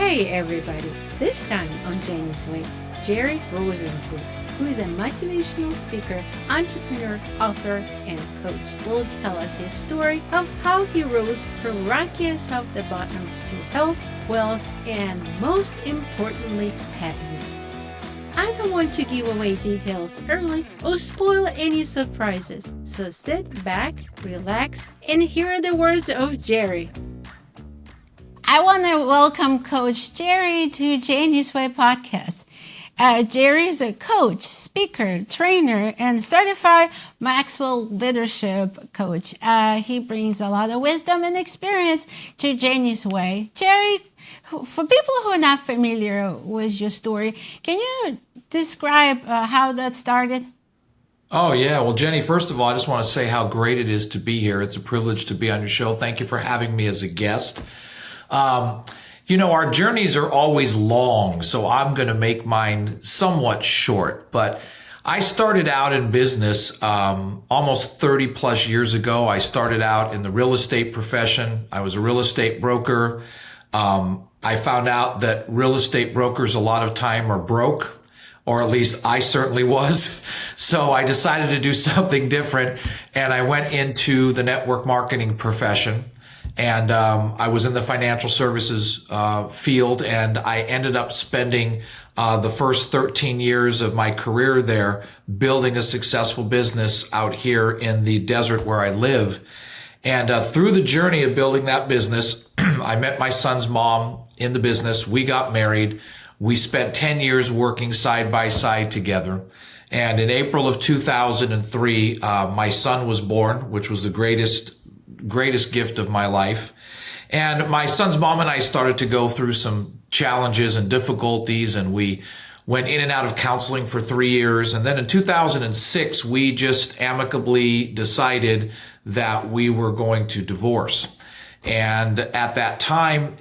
Hey everybody! This time on Jenny's Way, Jerry Roisentul, who is a motivational speaker, entrepreneur, author, and coach, will tell us his story of how he rose from rockiest of the bottoms to health, wealth, and most importantly, happiness. I don't want to give away details early or spoil any surprises, so sit back, relax, and hear the words of Jerry. I want to welcome Coach Jerry to Janie's Way podcast. Jerry is a coach, speaker, trainer, and certified Maxwell leadership coach. He brings a lot of wisdom and experience to Janie's Way. Jerry, for people who are not familiar with your story, can you describe how that started? Oh, yeah. Well, Jenny, first of all, I just want to say how great it is to be here. It's a privilege to be on your show. Thank you for having me as a guest. Our journeys are always long, so I'm going to make mine somewhat short. But I started out in business almost 30 plus years ago. I started out in the real estate profession. I was a real estate broker. I found out that real estate brokers a lot of time are broke, or at least I certainly was. So I decided to do something different, and I went into the network marketing profession. And I was in the financial services field, and I ended up spending the first 13 years of my career there building a successful business out here in the desert where I live. And through the journey of building that business, I met my son's mom in the business. We got married. We spent 10 years working side by side together. And in April of 2003, my son was born, which was the greatest gift of my life. And my son's mom and I started to go through some challenges and difficulties, and we went in and out of counseling for 3 years. And then in 2006, we just amicably decided that we were going to divorce. And at that time,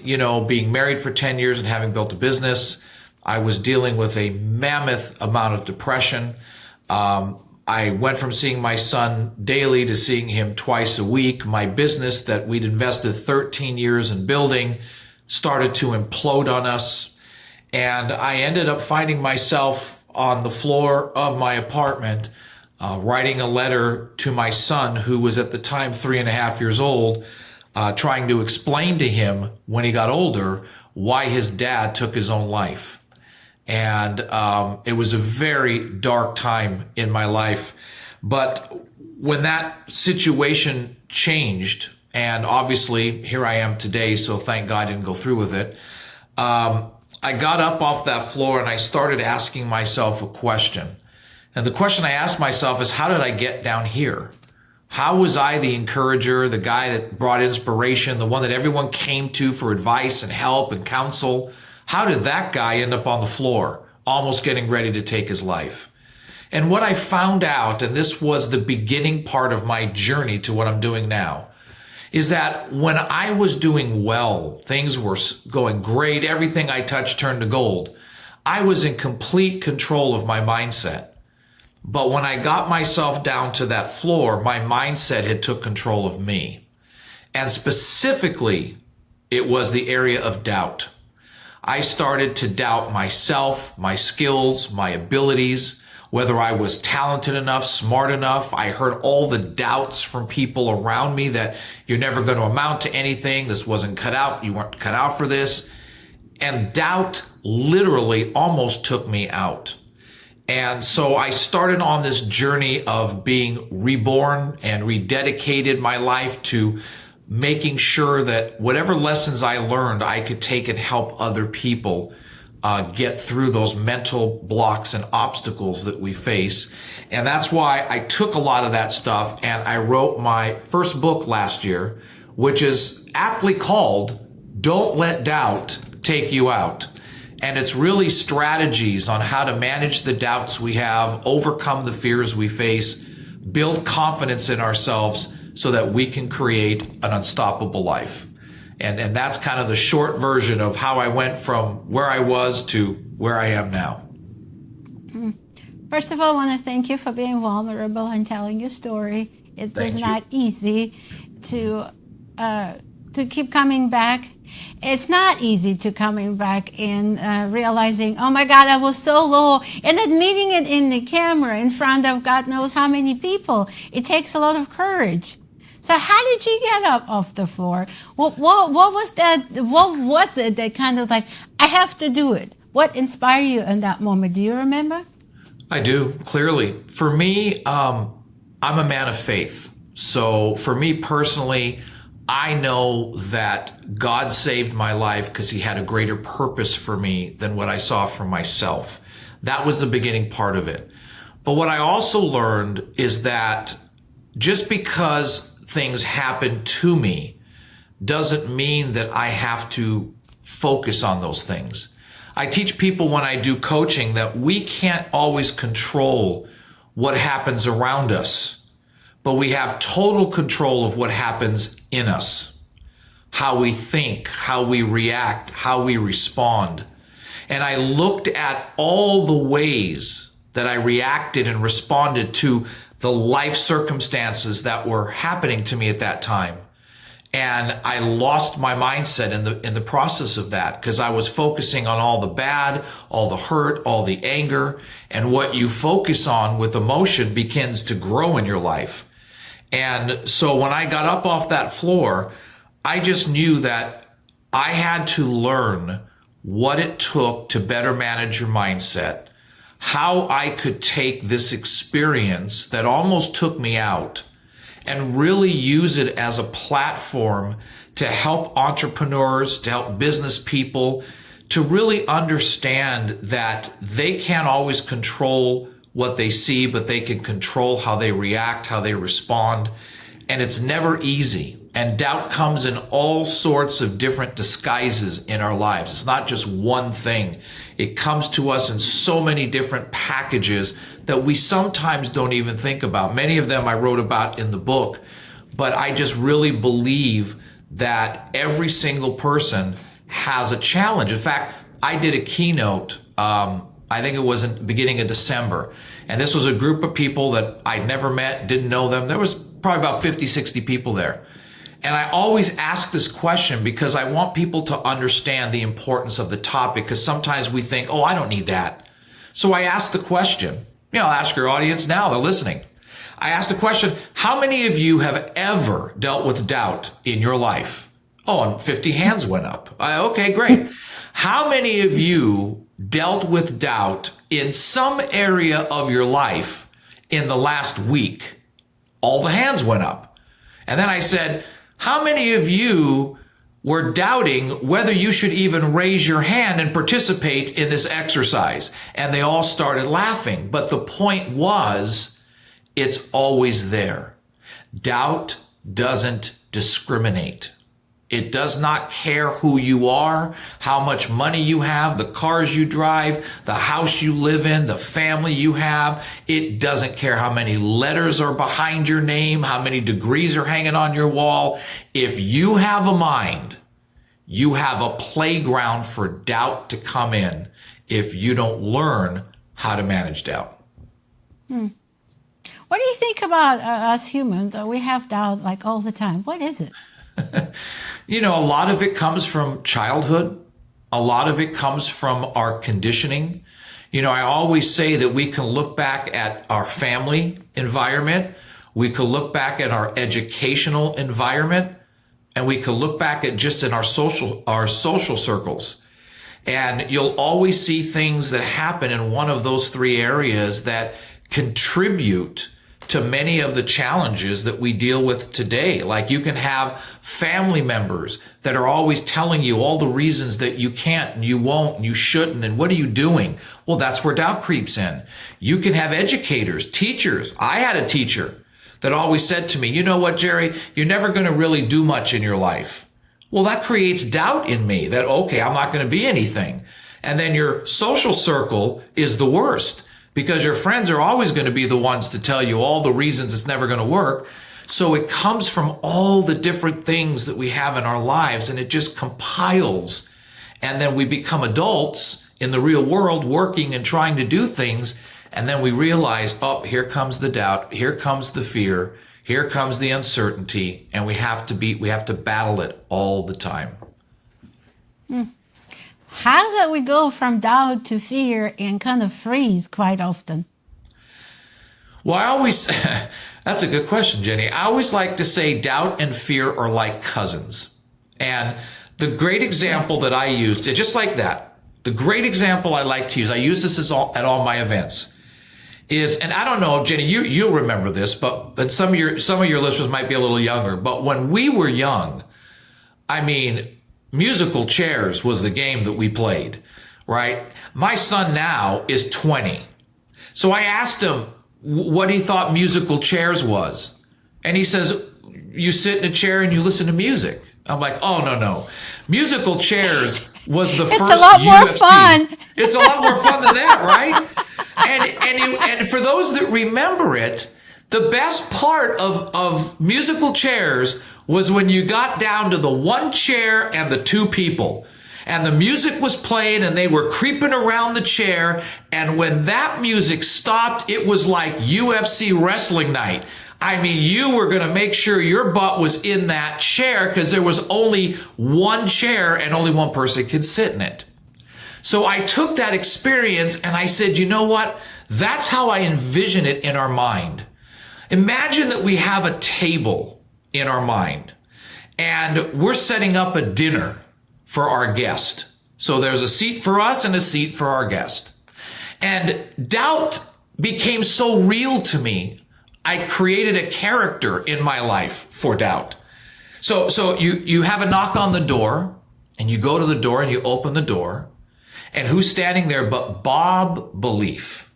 being married for 10 years and having built a business, I was dealing with a mammoth amount of depression. I went from seeing my son daily to seeing him twice a week. My business that we'd invested 13 years in building started to implode on us. And I ended up finding myself on the floor of my apartment, writing a letter to my son, who was at the time 3.5 years old, trying to explain to him when he got older why his dad took his own life. And it was a very dark time in my life. But when that situation changed, and obviously here I am today, so thank God I didn't go through with it, I got up off that floor and I started asking myself a question. And the question I asked myself is, how did I get down here? How was I the encourager, the guy that brought inspiration, the one that everyone came to for advice and help and counsel? How did that guy end up on the floor, almost getting ready to take his life? And what I found out, and this was the beginning part of my journey to what I'm doing now, is that when I was doing well, things were going great, everything I touched turned to gold, I was in complete control of my mindset. But when I got myself down to that floor, my mindset had took control of me. And specifically, it was the area of doubt. I started to doubt myself, my skills, my abilities, whether I was talented enough, smart enough. I heard all the doubts from people around me that you're never going to amount to anything. This wasn't cut out. You weren't cut out for this. And doubt literally almost took me out. And so I started on this journey of being reborn and rededicated my life to making sure that whatever lessons I learned, I could take and help other people get through those mental blocks and obstacles that we face. And that's why I took a lot of that stuff and I wrote my first book last year, which is aptly called Don't Let Doubt Take You Out. And it's really strategies on how to manage the doubts we have, overcome the fears we face, build confidence in ourselves, so that we can create an unstoppable life. And that's kind of the short version of how I went from where I was to where I am now. First of all, I want to thank you for being vulnerable and telling your story. It was not easy to keep coming back It's not easy to coming back and realizing, oh my God, I was so low, and admitting it in the camera in front of God knows how many people. It takes a lot of courage. So how did you get up off the floor? What was that? What was it that kind of like, I have to do it? What inspired you in that moment? Do you remember? I do, clearly. For me, I'm a man of faith. So for me personally, I know that God saved my life because he had a greater purpose for me than what I saw for myself. That was the beginning part of it. But what I also learned is that just because things happen to me doesn't mean that I have to focus on those things. I teach people when I do coaching that we can't always control what happens around us, but we have total control of what happens in us, how we think, how we react, how we respond. And I looked at all the ways that I reacted and responded to the life circumstances that were happening to me at that time. And I lost my mindset in the process of that because I was focusing on all the bad, all the hurt, all the anger. And what you focus on with emotion begins to grow in your life. And so when I got up off that floor, I just knew that I had to learn what it took to better manage your mindset, how I could take this experience that almost took me out and really use it as a platform to help entrepreneurs, to help business people, to really understand that they can't always control what they see, but they can control how they react, how they respond. And it's never easy. And doubt comes in all sorts of different disguises in our lives. It's not just one thing. It comes to us in so many different packages that we sometimes don't even think about. Many of them I wrote about in the book, but I just really believe that every single person has a challenge. In fact, I did a keynote, I think it was in the beginning of December. And this was a group of people that I'd never met, didn't know them. There was probably about 50, 60 people there. And I always ask this question because I want people to understand the importance of the topic, because sometimes we think, oh, I don't need that. So I ask the question, I'll ask your audience now, they're listening. I ask the question, how many of you have ever dealt with doubt in your life? Oh, and 50 hands went up. Okay, great. How many of you dealt with doubt in some area of your life in the last week? All the hands went up. And then I said, how many of you were doubting whether you should even raise your hand and participate in this exercise? And they all started laughing. But the point was, it's always there. Doubt doesn't discriminate. It does not care who you are, how much money you have, the cars you drive, the house you live in, the family you have. It doesn't care how many letters are behind your name, how many degrees are hanging on your wall. If you have a mind, you have a playground for doubt to come in if you don't learn how to manage doubt. What do you think about us humans? We have doubt like all the time. What is it? A lot of it comes from childhood. A lot of it comes from our conditioning. I always say that we can look back at our family environment. We can look back at our educational environment, and we can look back at just in our social circles. And you'll always see things that happen in one of those three areas that contribute to many of the challenges that we deal with today. Like you can have family members that are always telling you all the reasons that you can't and you won't and you shouldn't and what are you doing? Well, that's where doubt creeps in. You can have educators, teachers. I had a teacher that always said to me, you know what, Jerry, you're never going to really do much in your life. Well, that creates doubt in me that, okay, I'm not going to be anything. And then your social circle is the worst, because your friends are always going to be the ones to tell you all the reasons it's never going to work. So it comes from all the different things that we have in our lives, and it just compiles. And then we become adults in the real world working and trying to do things. And then we realize, oh, here comes the doubt. Here comes the fear. Here comes the uncertainty. And we have to battle it all the time. How that we go from doubt to fear and kind of freeze quite often? Well, I always, that's a good question, Jenny. I always like to say doubt and fear are like cousins. And the great example that I used, just like that, the great example I like to use, I use this at all my events, is, and I don't know, Jenny, you'll remember this, but some of your listeners might be a little younger, but when we were young, I mean, musical chairs was the game that we played, right? My son now is 20. So I asked him what he thought musical chairs was. And he says, you sit in a chair and you listen to music. I'm like, oh, no. Musical chairs was the first UFC. It's a lot more fun. It's a lot more fun than that, right? And for those that remember it, the best part of musical chairs was when you got down to the one chair and the two people. And the music was playing and they were creeping around the chair. And when that music stopped, it was like UFC wrestling night. I mean, you were going to make sure your butt was in that chair because there was only one chair and only one person could sit in it. So I took that experience and I said, you know what? That's how I envision it in our mind. Imagine that we have a table in our mind and we're setting up a dinner for our guest. So there's a seat for us and a seat for our guest. And doubt became so real to me. I created a character in my life for doubt. So you have a knock on the door and you go to the door and you open the door and who's standing there but Bob Belief.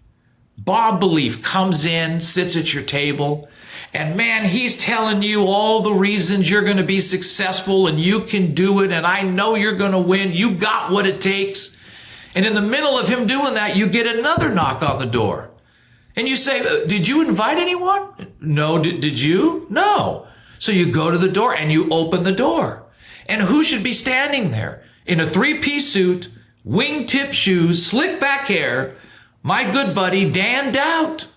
Bob Belief comes in, sits at your table, and man, he's telling you all the reasons you're going to be successful and you can do it. And I know you're going to win. You got what it takes. And in the middle of him doing that, you get another knock on the door. And you say, did you invite anyone? No. Did you? No. So you go to the door and you open the door. And who should be standing there? In a three-piece suit, wingtip shoes, slick back hair, my good buddy, Dan Doubt.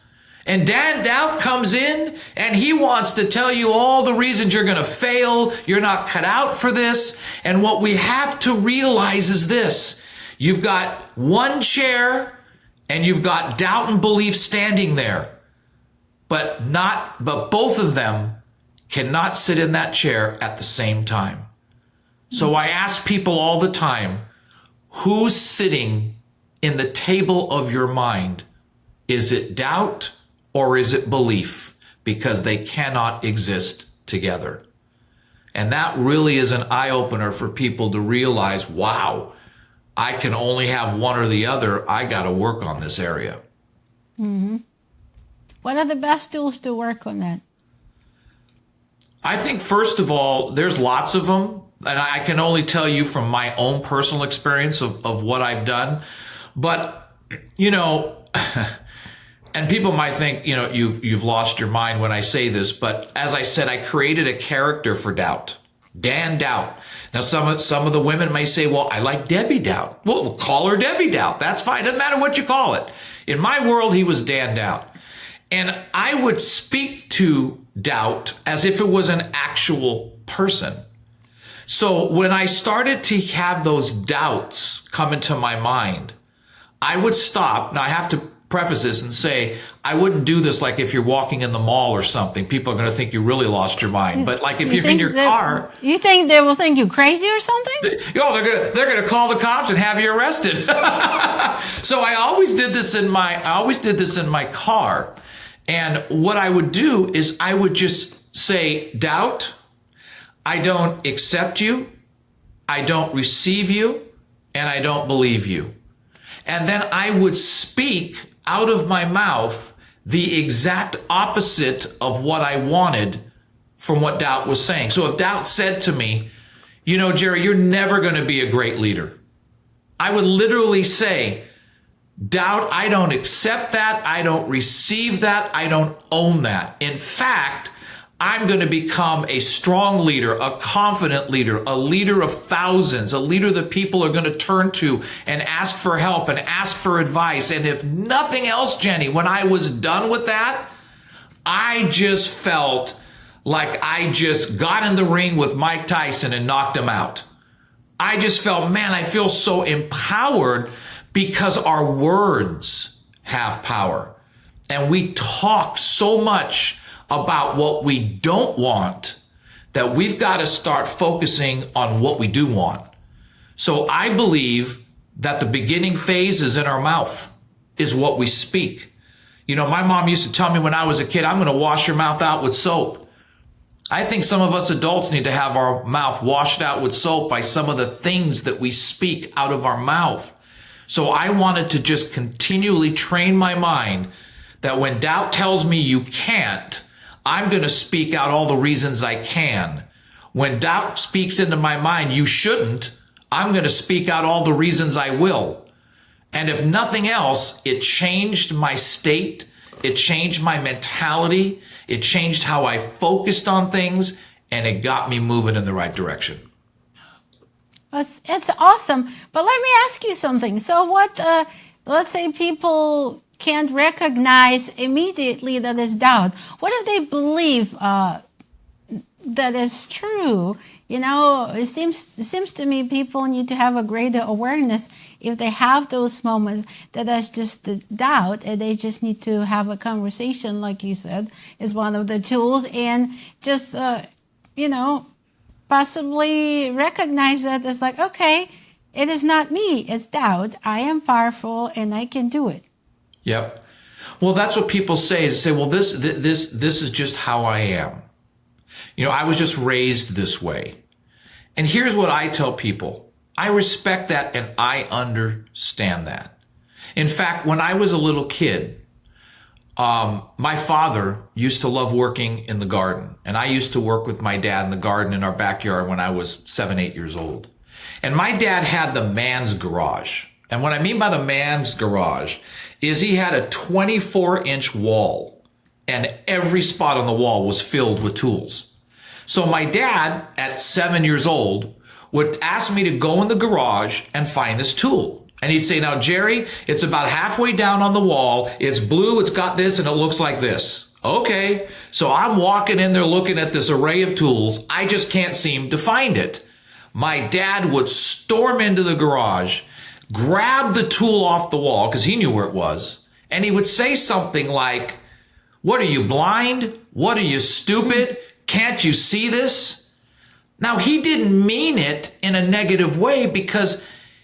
And Dan Doubt comes in and he wants to tell you all the reasons you're going to fail. You're not cut out for this. And what we have to realize is this. You've got one chair and you've got doubt and belief standing there, but both of them cannot sit in that chair at the same time. So I ask people all the time, who's sitting in the table of your mind? Is it doubt or is it belief? Because they cannot exist together. And that really is an eye-opener for people to realize, wow, I can only have one or the other. I got to work on this area. Mm-hmm. What are the best tools to work on that? I think, first of all, there's lots of them. And I can only tell you from my own personal experience of what I've done. But, you know, and people might think, you know, you've lost your mind when I say this. But as I said, I created a character for doubt. Dan Doubt. Now, some of the women may say, well, I like Debbie Doubt. Well, we'll call her Debbie Doubt. That's fine. Doesn't matter what you call it. In my world, he was Dan Doubt. And I would speak to doubt as if it was an actual person. So when I started to have those doubts come into my mind, I would stop. Now, I have to preface this and say, I wouldn't do this like if you're walking in the mall or something. People are going to think you really lost your mind. But like if you're in your car. You think they will think you crazy or something? They're going to call the cops and have you arrested. So I always did this in my car. And what I would do is I would just say, doubt, I don't accept you, I don't receive you, and I don't believe you. And then I would speak out of my mouth the exact opposite of what I wanted from what doubt was saying. So if doubt said to me, you know, Jerry, you're never going to be a great leader, I would literally say, doubt, I don't accept that. I don't receive that. I don't own that. In fact, I'm going to become a strong leader, a confident leader, a leader of thousands, a leader that people are going to turn to and ask for help and ask for advice. And if nothing else, Jenny, when I was done with that, I just felt like I just got in the ring with Mike Tyson and knocked him out. I just felt, man, I feel so empowered because our words have power. And we talk so much about what we don't want that we've got to start focusing on what we do want. So I believe that the beginning phase is in our mouth, is what we speak. You know, my mom used to tell me when I was a kid, I'm going to wash your mouth out with soap. I think some of us adults need to have our mouth washed out with soap by some of the things that we speak out of our mouth. So I wanted to just continually train my mind that when doubt tells me you can't, I'm going to speak out all the reasons I can. When doubt speaks into my mind, you shouldn't, I'm going to speak out all the reasons I will. And if nothing else, it changed my state. It changed my mentality. It changed how I focused on things, and it got me moving in the right direction. It's awesome. But let me ask you something. So what, let's say people can't recognize immediately that is doubt. What if they believe that is true? You know, it seems to me people need to have a greater awareness if they have those moments that that's just the doubt, and they just need to have a conversation, like you said, is one of the tools, and just, you know, possibly recognize that it's like, okay, it is not me, it's doubt. I am powerful and I can do it. Yep. Well, that's what people say, is they say, well, this is just how I am. You know, I was just raised this way. And here's what I tell people. I respect that and I understand that. In fact, when I was a little kid, my father used to love working in the garden. And I used to work with my dad in the garden in our backyard when I was 7, 8 years old. And my dad had the man's garage. And what I mean by the man's garage is he had a 24-inch wall, and every spot on the wall was filled with tools. So my dad, at 7 years old, would ask me to go in the garage and find this tool. And he'd say, now, Jerry, it's about halfway down on the wall. It's blue, it's got this, and it looks like this. Okay. So I'm walking in there looking at this array of tools. I just can't seem to find it. My dad would storm into the garage, grab the tool off the wall, because he knew where it was, and he would say something like, what are you, blind? What are you, stupid? Can't you see this? Now, he didn't mean it in a negative way, because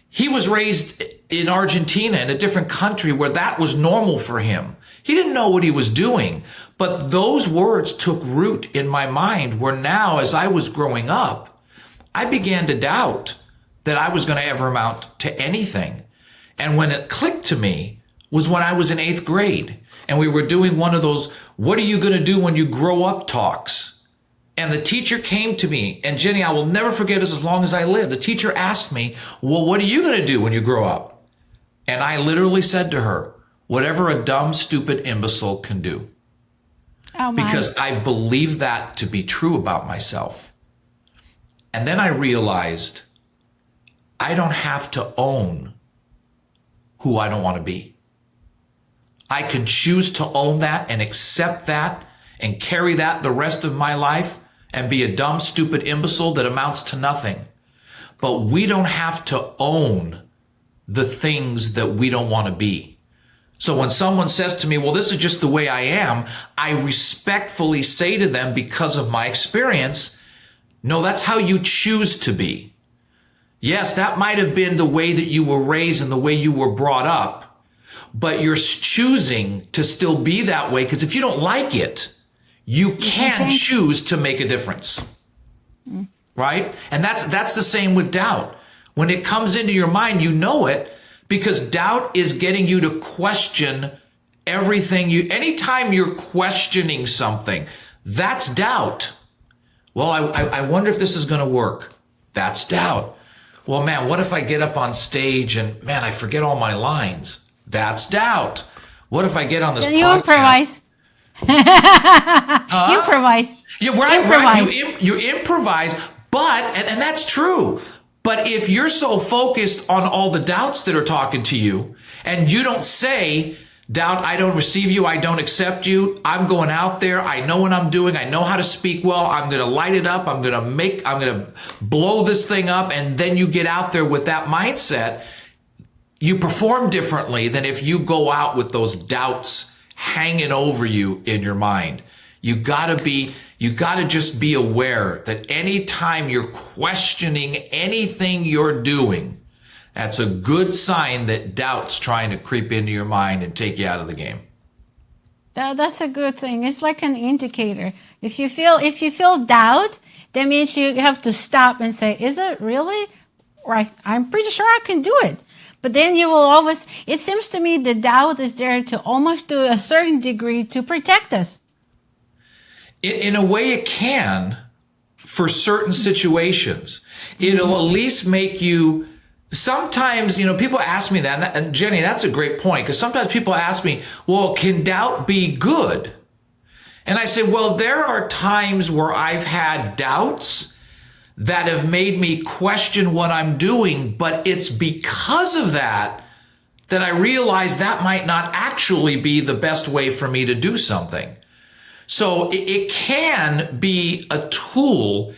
he was raised in Argentina, in a different country where that was normal for him. He didn't know what he was doing, but those words took root in my mind, where now, as I was growing up, I began to doubt that I was going to ever amount to anything. And when it clicked to me was when I was in 8th grade, and we were doing one of those, what are you going to do when you grow up talks? And the teacher came to me, and Jenny, I will never forget this as long as I live. The teacher asked me, well, what are you going to do when you grow up? And I literally said to her, whatever a dumb, stupid imbecile can do. Oh my. Because I believe that to be true about myself. And then I realized I don't have to own who I don't want to be. I can choose to own that and accept that and carry that the rest of my life and be a dumb, stupid imbecile that amounts to nothing. But we don't have to own the things that we don't want to be. So when someone says to me, well, this is just the way I am, I respectfully say to them, because of my experience, no, that's how you choose to be. Yes, that might have been the way that you were raised and the way you were brought up, but you're choosing to still be that way, because if you don't like it, you can choose to make a difference, right? And that's the same with doubt. When it comes into your mind, you know it, because doubt is getting you to question everything. Anytime you're questioning something, that's doubt. Well, I wonder if this is going to work. That's doubt. Well, man, what if I get up on stage and, man, I forget all my lines? That's doubt. What if I get on this podcast? You improvise. Improvise. Yeah, right. You improvise, but, and that's true. But if you're so focused on all the doubts that are talking to you, and you don't say, Doubt, I don't receive you. I don't accept you. I'm going out there. I know what I'm doing. I know how to speak well. I'm going to light it up. I'm going to blow this thing up. And then you get out there with that mindset. You perform differently than if you go out with those doubts hanging over you in your mind. You gotta just be aware that anytime you're questioning anything you're doing, that's a good sign that doubt's trying to creep into your mind and take you out of the game. That's a good thing. It's like an indicator. If you feel doubt, that means you have to stop and say, is it really? Right, I'm pretty sure I can do it. But then you will always, it seems to me the doubt is there to almost to a certain degree to protect us. In a way it can for certain situations. It'll at least make you, sometimes, people ask me that, and Jenny, that's a great point, because sometimes people ask me, well, can doubt be good? And I say, well, there are times where I've had doubts that have made me question what I'm doing, but it's because of that I realize that might not actually be the best way for me to do something. So it can be a tool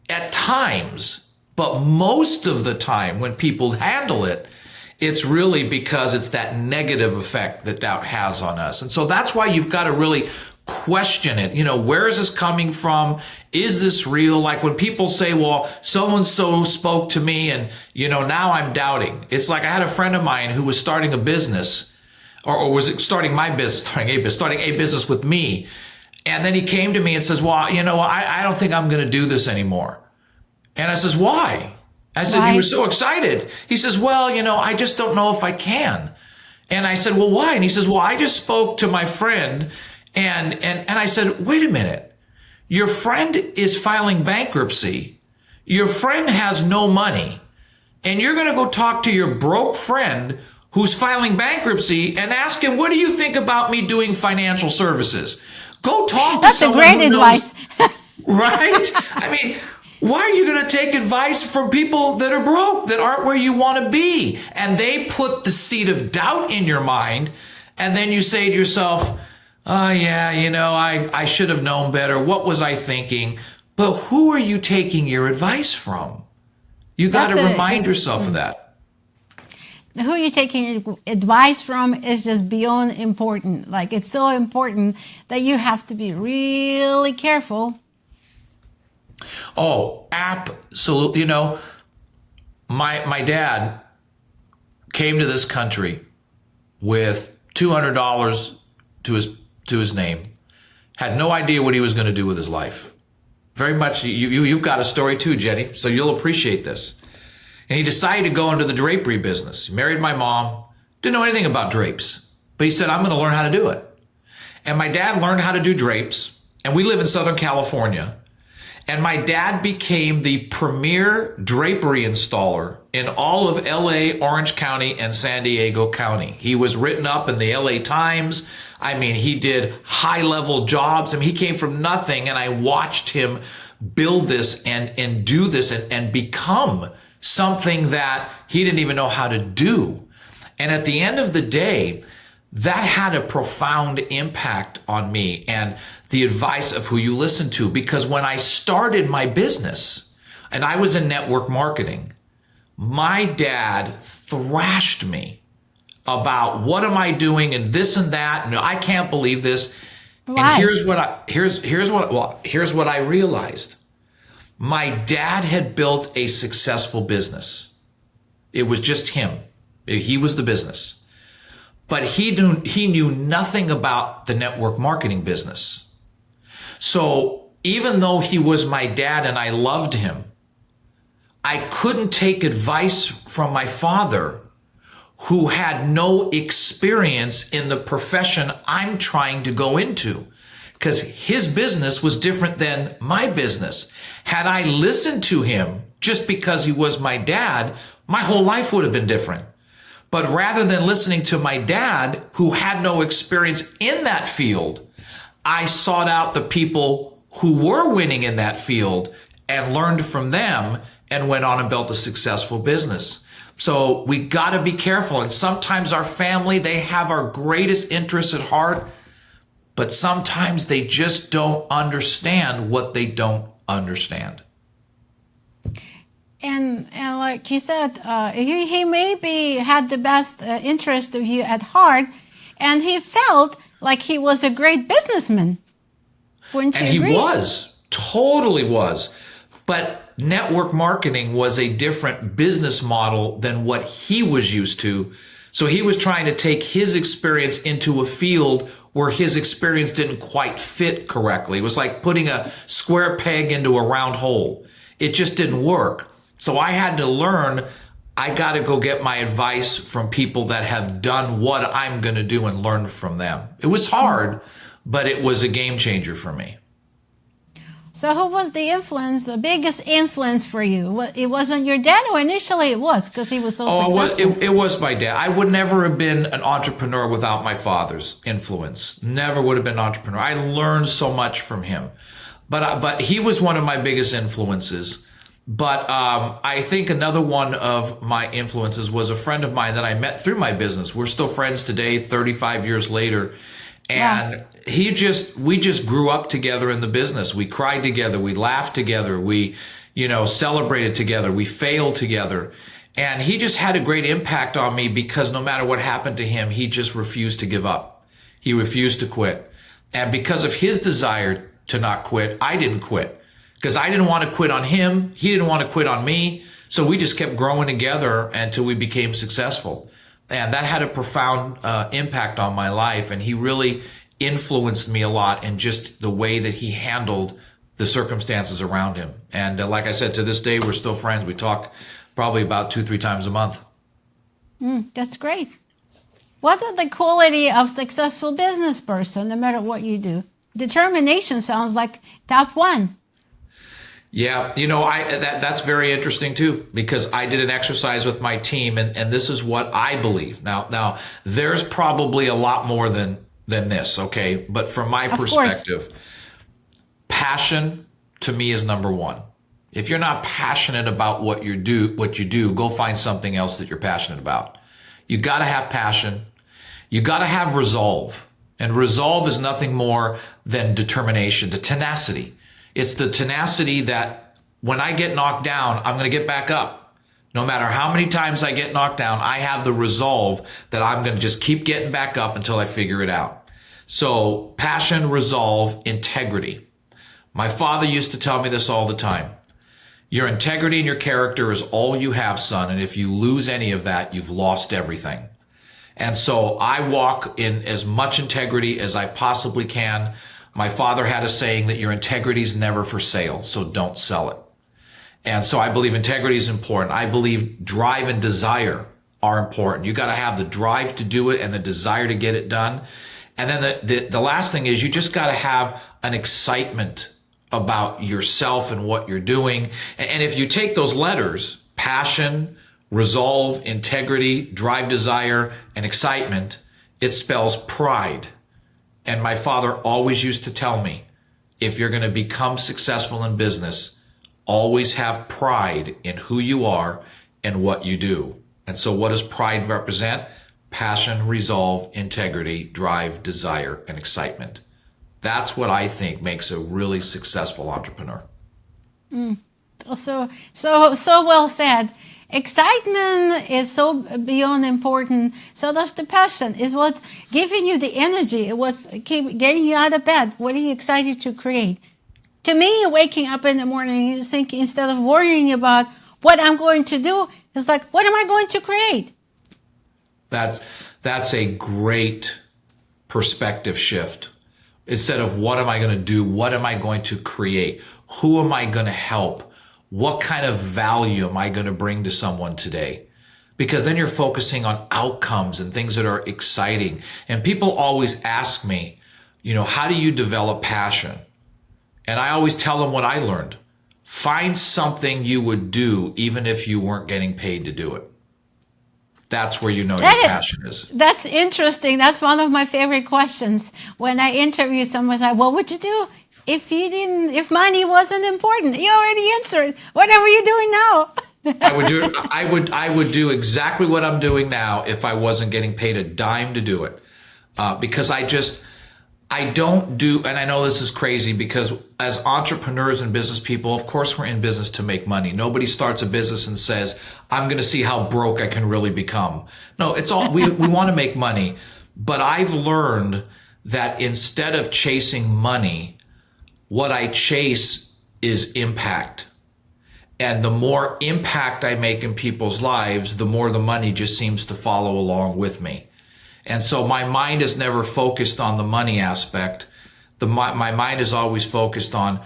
at times, but most of the time when people handle it, it's really because it's that negative effect that doubt has on us. And so that's why you've got to really question it. Where is this coming from? Is this real? Like when people say, well, so-and-so spoke to me and, now I'm doubting. It's like I had a friend of mine who was starting a business or was starting a business with me. And then he came to me and says, well, I don't think I'm going to do this anymore. And I says, why? I said, you were so excited. He says, well, I just don't know if I can. And I said, well, why? And he says, well, I just spoke to my friend and I said, wait a minute. Your friend is filing bankruptcy. Your friend has no money. And you're going to go talk to your broke friend who's filing bankruptcy and ask him, what do you think about me doing financial services? Go talk to someone who knows. That's a great advice. Right? I mean, why are you going to take advice from people that are broke, that aren't where you want to be? And they put the seed of doubt in your mind. And then you say to yourself, oh, yeah, I should have known better. What was I thinking? But who are you taking your advice from? You got to remind yourself of that. Who you're taking advice from is just beyond important. Like, it's so important that you have to be really careful. Oh, absolutely. My dad came to this country with $200 to his name, had no idea what he was going to do with his life. Very much, you've got a story too, Jenny, so you'll appreciate this. And he decided to go into the drapery business. He married my mom, didn't know anything about drapes, but he said, I'm going to learn how to do it. And my dad learned how to do drapes, and we live in Southern California. And my dad became the premier drapery installer in all of LA, Orange County, and San Diego County. He was written up in the LA Times. I mean, he did high-level jobs. I mean, he came from nothing, and I watched him build this and do this and become something that he didn't even know how to do. And at the end of the day, that had a profound impact on me and the advice of who you listen to. Because when I started my business and I was in network marketing, my dad thrashed me about what am I doing and this and that. No, I can't believe this. Why? And here's what I realized. My dad had built a successful business. It was just him. He was the business. But he knew nothing about the network marketing business. So even though he was my dad and I loved him, I couldn't take advice from my father who had no experience in the profession I'm trying to go into, because his business was different than my business. Had I listened to him just because he was my dad, my whole life would have been different. But rather than listening to my dad, who had no experience in that field, I sought out the people who were winning in that field and learned from them and went on and built a successful business. So we got to be careful. And sometimes our family, they have our greatest interests at heart, but sometimes they just don't understand what they don't understand. And like you said, he maybe had the best interest of you at heart, and he felt like he was a great businessman. Wouldn't you agree? And he was, totally was. But network marketing was a different business model than what he was used to. So he was trying to take his experience into a field where his experience didn't quite fit correctly. It was like putting a square peg into a round hole. It just didn't work. So I had to learn, I got to go get my advice from people that have done what I'm going to do and learn from them. It was hard, but it was a game changer for me. So who was the biggest influence for you? It wasn't your dad, or initially it was because he was so successful? It was my dad. I would never have been an entrepreneur without my father's influence. Never would have been an entrepreneur. I learned so much from him. But he was one of my biggest influences. But I think another one of my influences was a friend of mine that I met through my business. We're still friends today, 35 years later. And we just grew up together in the business. We cried together. We laughed together. We, celebrated together. We failed together. And he just had a great impact on me because no matter what happened to him, he just refused to give up. He refused to quit. And because of his desire to not quit, I didn't quit. Because I didn't want to quit on him. He didn't want to quit on me. So we just kept growing together until we became successful. And that had a profound impact on my life. And he really influenced me a lot in just the way that he handled the circumstances around him. And like I said, to this day, we're still friends. We talk probably about 2-3 times a month. That's great. What are the quality of successful business person, no matter what you do? Determination sounds like top one. Yeah, that's very interesting too, because I did an exercise with my team, and this is what I believe. Now there's probably a lot more than this, okay? But from my perspective, passion to me is number one. If you're not passionate about what you do, go find something else that you're passionate about. You got to have passion. You got to have resolve. And resolve is nothing more than determination, the tenacity. It's the tenacity that when I get knocked down, I'm going to get back up. No matter how many times I get knocked down, I have the resolve that I'm going to just keep getting back up until I figure it out. So passion, resolve, integrity. My father used to tell me this all the time. Your integrity and your character is all you have, son. And if you lose any of that, you've lost everything. And so I walk in as much integrity as I possibly can. My father had a saying that your integrity is never for sale, so don't sell it. And so I believe integrity is important. I believe drive and desire are important. You got to have the drive to do it and the desire to get it done. And then the last thing is you just got to have an excitement about yourself and what you're doing. And if you take those letters, passion, resolve, integrity, drive, desire, and excitement, it spells pride. And my father always used to tell me, if you're going to become successful in business, always have pride in who you are and what you do. And so what does pride represent? Passion, resolve, integrity, drive, desire, and excitement. That's what I think makes a really successful entrepreneur. So well said. Excitement is so beyond important. So does the passion. Is what's giving you the energy. It was keep getting you out of bed. What are you excited to create? To me, waking up in the morning, you think instead of worrying about what I'm going to do, it's like, what am I going to create? That's a great perspective shift. Instead of what am I going to do? What am I going to create? Who am I going to help? What kind of value am I going to bring to someone today? Because then you're focusing on outcomes and things that are exciting. And people always ask me, how do you develop passion? And I always tell them what I learned. Find something you would do even if you weren't getting paid to do it. That's where your passion is. That's interesting. That's one of my favorite questions. When I interview someone, I say, what would you do if money wasn't important? You already answered. What are you doing now? I would do exactly what I'm doing now if I wasn't getting paid a dime to do it. Because I don't do, and I know this is crazy because as entrepreneurs and business people, of course we're in business to make money. Nobody starts a business and says, I'm going to see how broke I can really become. No, it's all, we want to make money. But I've learned that instead of chasing money, what I chase is impact. And the more impact I make in people's lives, the more the money just seems to follow along with me. And so my mind is never focused on the money aspect. My mind is always focused on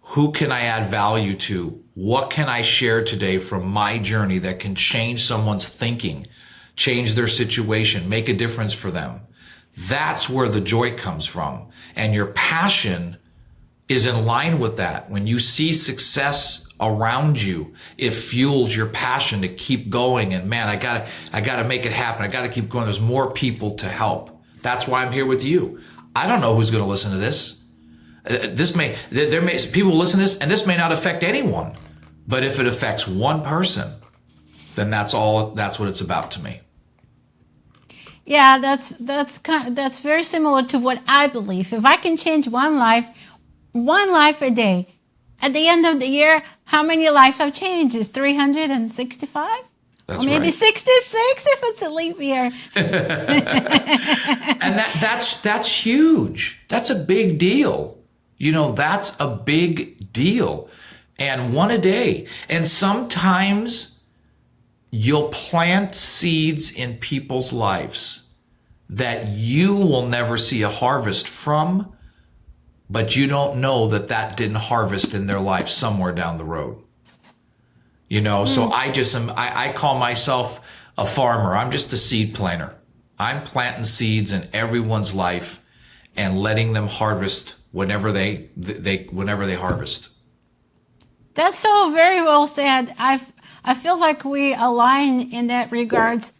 who can I add value to? What can I share today from my journey that can change someone's thinking, change their situation, make a difference for them? That's where the joy comes from. And your passion is in line with that. When you see success around you, it fuels your passion to keep going. And man, I gotta make it happen. I gotta keep going. There's more people to help. That's why I'm here with you. I don't know who's going to listen to this. There may people listen to this, and this may not affect anyone. But if it affects one person, then that's what it's about to me. Yeah, that's very similar to what I believe. If I can change one life a day, at the end of the year, how many lives have changed? Is 365? That's or maybe right. 66 if it's a leap year. And that's huge. That's a big deal. That's a big deal. And one a day. And sometimes you'll plant seeds in people's lives that you will never see a harvest from, but you don't know that didn't harvest in their life somewhere down the road. So I call myself a farmer. I'm just a seed planter. I'm planting seeds in everyone's life and letting them harvest whenever they harvest. That's so very well said. I feel like we align in that regards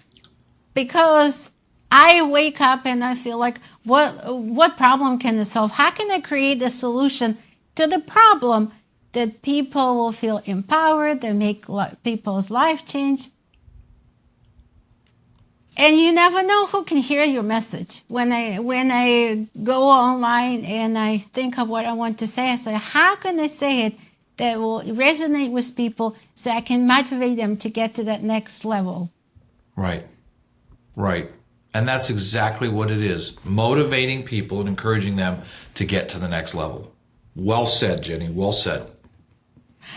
because I wake up and I feel like what problem can I solve? How can I create a solution to the problem that people will feel empowered, that make people's life change? And you never know who can hear your message. When I go online and I think of what I want to say, I say, how can I say it that will resonate with people so I can motivate them to get to that next level? Right. And that's exactly what it is. Motivating people and encouraging them to get to the next level. Well said, Jenny. Well said.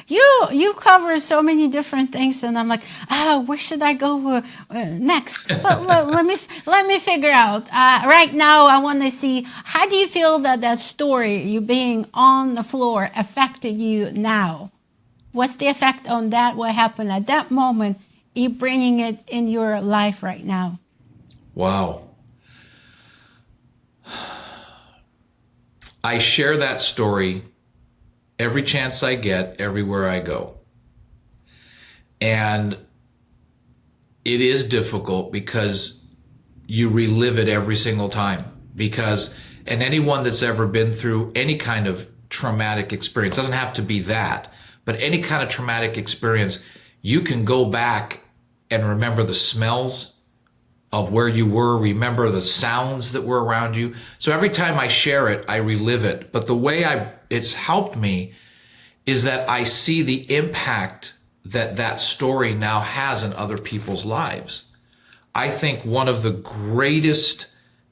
You cover so many different things, and I'm like, where should I go next? But let me figure out. Right now, I want to see, how do you feel that story, you being on the floor, affected you now? What's the effect on that? What happened at that moment? You bringing it in your life right now? Wow. I share that story every chance I get, everywhere I go. And it is difficult because you relive it every single time. And anyone that's ever been through any kind of traumatic experience, doesn't have to be that, but any kind of traumatic experience, you can go back and remember the smells of where you were, remember the sounds that were around you. So every time I share it, I relive it. But the way it's helped me is that I see the impact that story now has in other people's lives. I think one of the greatest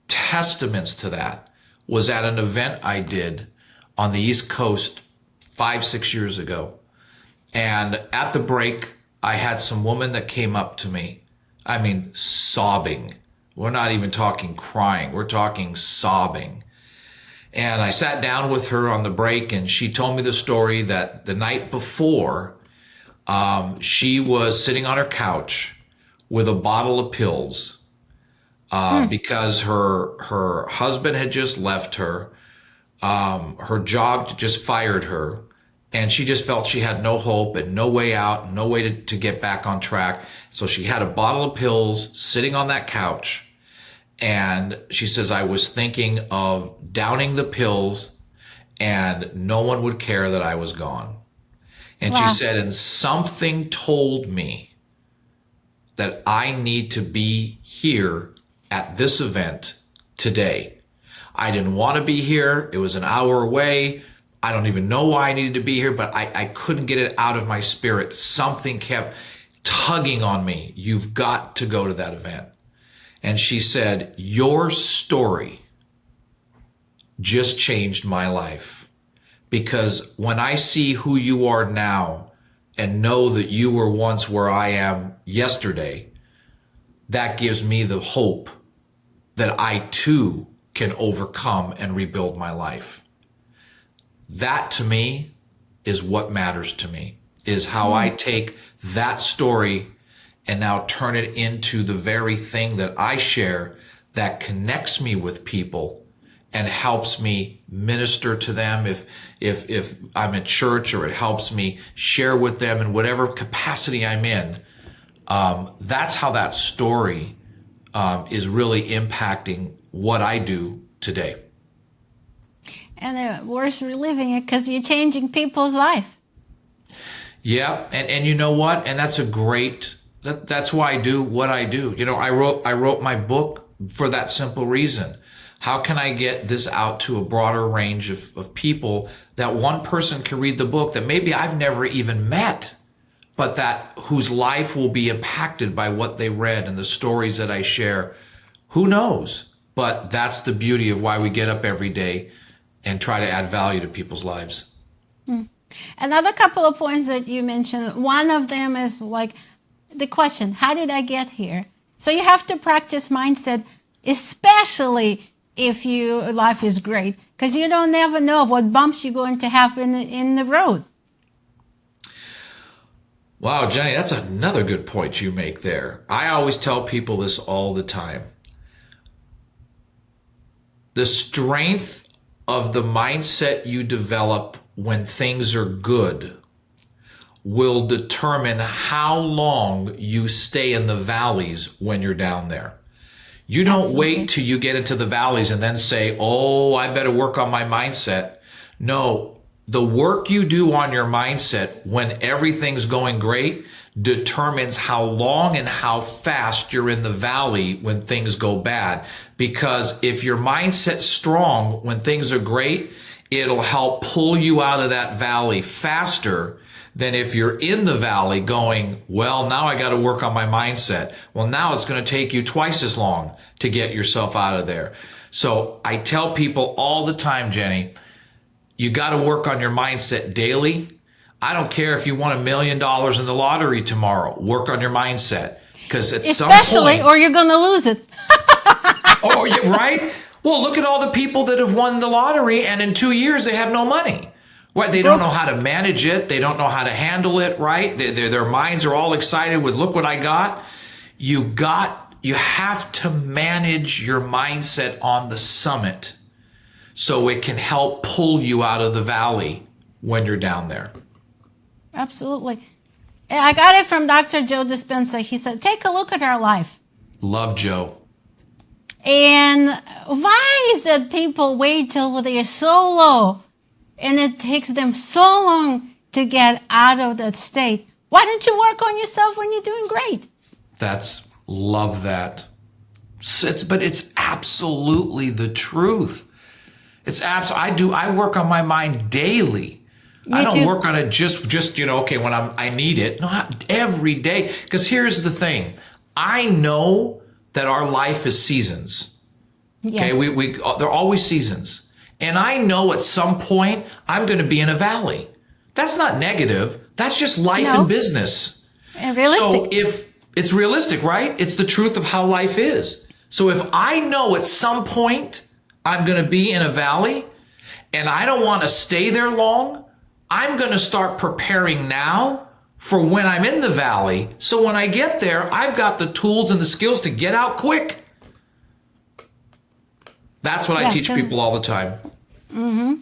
testaments to that was at an event I did on the East Coast 5-6 years ago. And at the break, I had some woman that came up to me. I mean, sobbing. We're not even talking crying. We're talking sobbing. And I sat down with her on the break, and she told me the story that the night before, she was sitting on her couch with a bottle of pills because her husband had just left her. Her job just fired her. And she just felt she had no hope and no way out, no way to get back on track. So she had a bottle of pills sitting on that couch. And she says, I was thinking of downing the pills and no one would care that I was gone. And she said, and something told me that I need to be here at this event today. I didn't want to be here. It was an hour away. I don't even know why I needed to be here, but I couldn't get it out of my spirit. Something kept tugging on me. You've got to go to that event. And she said, your story just changed my life. Because when I see who you are now and know that you were once where I am yesterday, that gives me the hope that I too can overcome and rebuild my life. That to me is what matters to me, is how I take that story and now turn it into the very thing that I share that connects me with people and helps me minister to them if I'm at church, or it helps me share with them in whatever capacity I'm in. That's how that story is really impacting what I do today. And worse reliving it because you're changing people's life. Yeah, and you know what? And that's a great, that's why I do what I do. You know, I wrote my book for that simple reason. How can I get this out to a broader range of people, that one person can read the book that maybe I've never even met, but that whose life will be impacted by what they read and the stories that I share? Who knows? But that's the beauty of why we get up every day and try to add value to people's lives. Another couple of points that you mentioned, one of them is like the question, how did I get here? So you have to practice mindset, especially if your life is great, because you don't ever know what bumps you're going to have in the road. Wow, Jenny, that's another good point you make there. I always tell people this all the time. The strength of the mindset you develop when things are good will determine how long you stay in the valleys when you're down there. You don't Absolutely. wait till you get into the valleys and then say, oh, I better work on my mindset. No, the work you do on your mindset when everything's going great determines how long and how fast you're in the valley when things go bad. Because if your mindset's strong when things are great, it'll help pull you out of that valley faster than if you're in the valley going, well, now I got to work on my mindset. Well, now it's going to take you twice as long to get yourself out of there. So I tell people all the time, Jenny, you got to work on your mindset daily. I don't care if you won $1 million in the lottery tomorrow. Work on your mindset, because at some point, or you're going to lose it. oh, yeah, right? Well, look at all the people that have won the lottery and in 2 years they have no money. What? They don't know how to manage it. They don't know how to handle it, right? Their minds are all excited with, look what I got. You have to manage your mindset on the summit so it can help pull you out of the valley when you're down there. Absolutely. I got it from Dr. Joe Dispenza. He said, take a look at our life. Love Joe. And why is it people wait till they're so low and it takes them so long to get out of that state? Why don't you work on yourself when you're doing great? Love that. But it's absolutely the truth. I work on my mind daily. I don't work on it just okay, when I need it. No, every day. Because here's the thing. I know that our life is seasons. Yes. Okay, they're always seasons. And I know at some point I'm going to be in a valley. That's not negative. That's just life and business. And realistic. So if it's realistic, right? It's the truth of how life is. So if I know at some point I'm going to be in a valley and I don't want to stay there long, I'm going to start preparing now for when I'm in the valley. So when I get there, I've got the tools and the skills to get out quick. That's what I teach people all the time. Mm-hmm.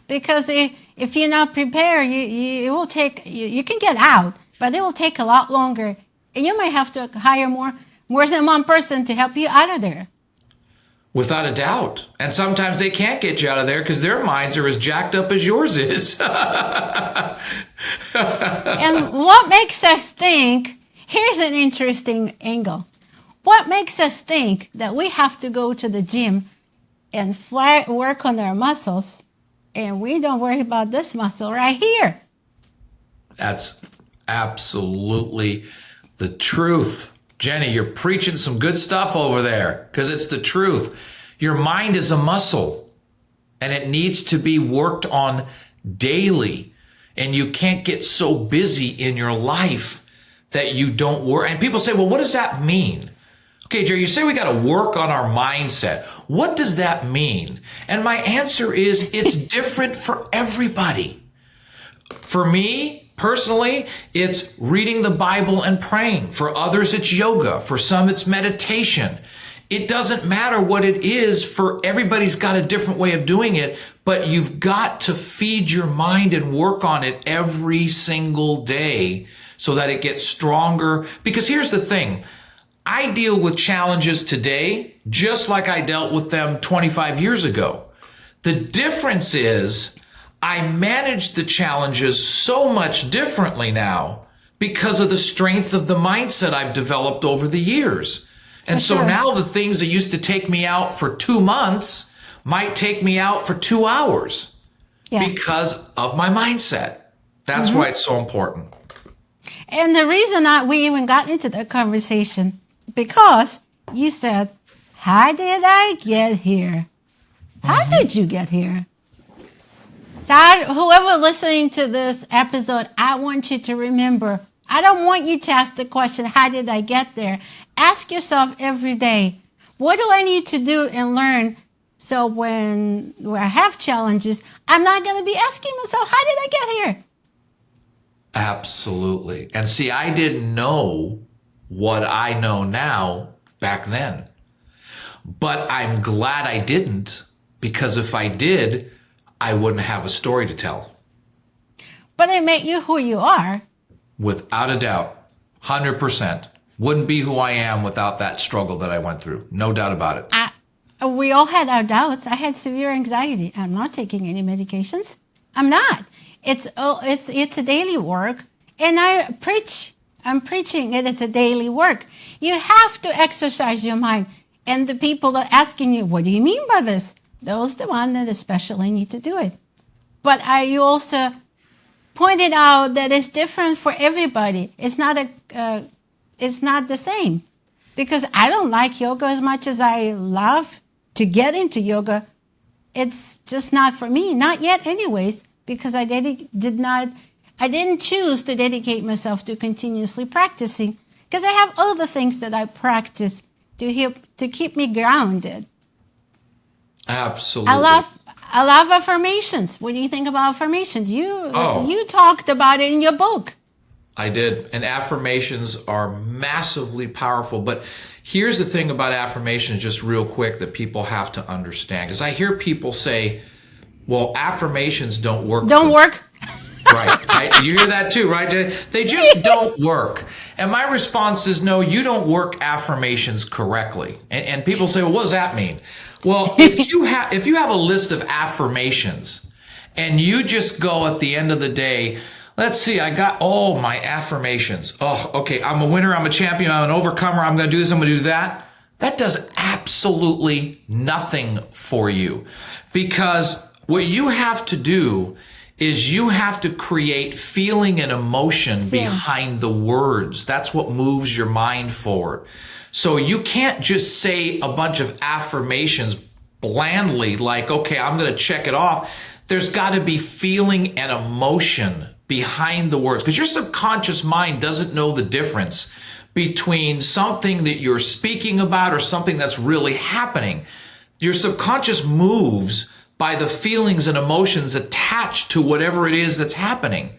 Because if you're not prepared, it will take, you can get out, but it will take a lot longer. And you might have to hire more than one person to help you out of there. Without a doubt. And sometimes they can't get you out of there because their minds are as jacked up as yours is. And what makes us think, here's an interesting angle. What makes us think that we have to go to the gym and work on our muscles, and we don't worry about this muscle right here? That's absolutely the truth. Jenny, you're preaching some good stuff over there because it's the truth. Your mind is a muscle and it needs to be worked on daily. And you can't get so busy in your life that you don't work. And people say, well, what does that mean? Okay, Jerry, you say we got to work on our mindset. What does that mean? And my answer is it's different for everybody. For me, personally, it's reading the Bible and praying. For others, it's yoga. For some, it's meditation. It doesn't matter what it is. For everybody's got a different way of doing it, but you've got to feed your mind and work on it every single day so that it gets stronger. Because here's the thing. I deal with challenges today just like I dealt with them 25 years ago. The difference is I manage the challenges so much differently now because of the strength of the mindset I've developed over the years. And so now the things that used to take me out for 2 months might take me out for 2 hours because of my mindset. That's why it's so important. And the reason we even got into that conversation, because you said, how did I get here? How did you get here? So whoever listening to this episode, I want you to remember, I don't want you to ask the question, how did I get there? Ask yourself every day, what do I need to do and learn so when I have challenges, I'm not going to be asking myself, how did I get here? Absolutely. And see, I didn't know what I know now back then. But I'm glad I didn't, because if I did, I wouldn't have a story to tell. But it made you who you are. Without a doubt. 100%. Wouldn't be who I am without that struggle that I went through. No doubt about it. We all had our doubts. I had severe anxiety. I'm not taking any medications. I'm not. It's a daily work. And I'm preaching it as a daily work. You have to exercise your mind. And the people that are asking you, what do you mean by this? Those are the ones that especially need to do it. But you also pointed out that it's different for everybody. It's not the same. Because I don't like yoga as much as I love to get into yoga. It's just not for me. Not yet anyways, because I didn't choose to dedicate myself to continuously practicing, because I have other things that I practice to keep me grounded. Absolutely. I love affirmations. What do you think about affirmations? You talked about it in your book. I did. And affirmations are massively powerful. But here's the thing about affirmations, just real quick, that people have to understand. Because I hear people say, well, affirmations don't work. Don't work. Right. You hear that too, right, Jenny? They just don't work. And my response is, no, you don't work affirmations correctly. And people say, well, what does that mean? Well, if you have a list of affirmations and you just go at the end of the day, let's see, I got all my affirmations. Oh, okay, I'm a winner, I'm a champion, I'm an overcomer, I'm going to do this, I'm going to do that. That does absolutely nothing for you, because what you have to do is you have to create feeling and emotion behind the words. That's what moves your mind forward. So you can't just say a bunch of affirmations blandly, like, okay, I'm going to check it off. There's got to be feeling and emotion behind the words, because your subconscious mind doesn't know the difference between something that you're speaking about or something that's really happening. Your subconscious moves by the feelings and emotions attached to whatever it is that's happening.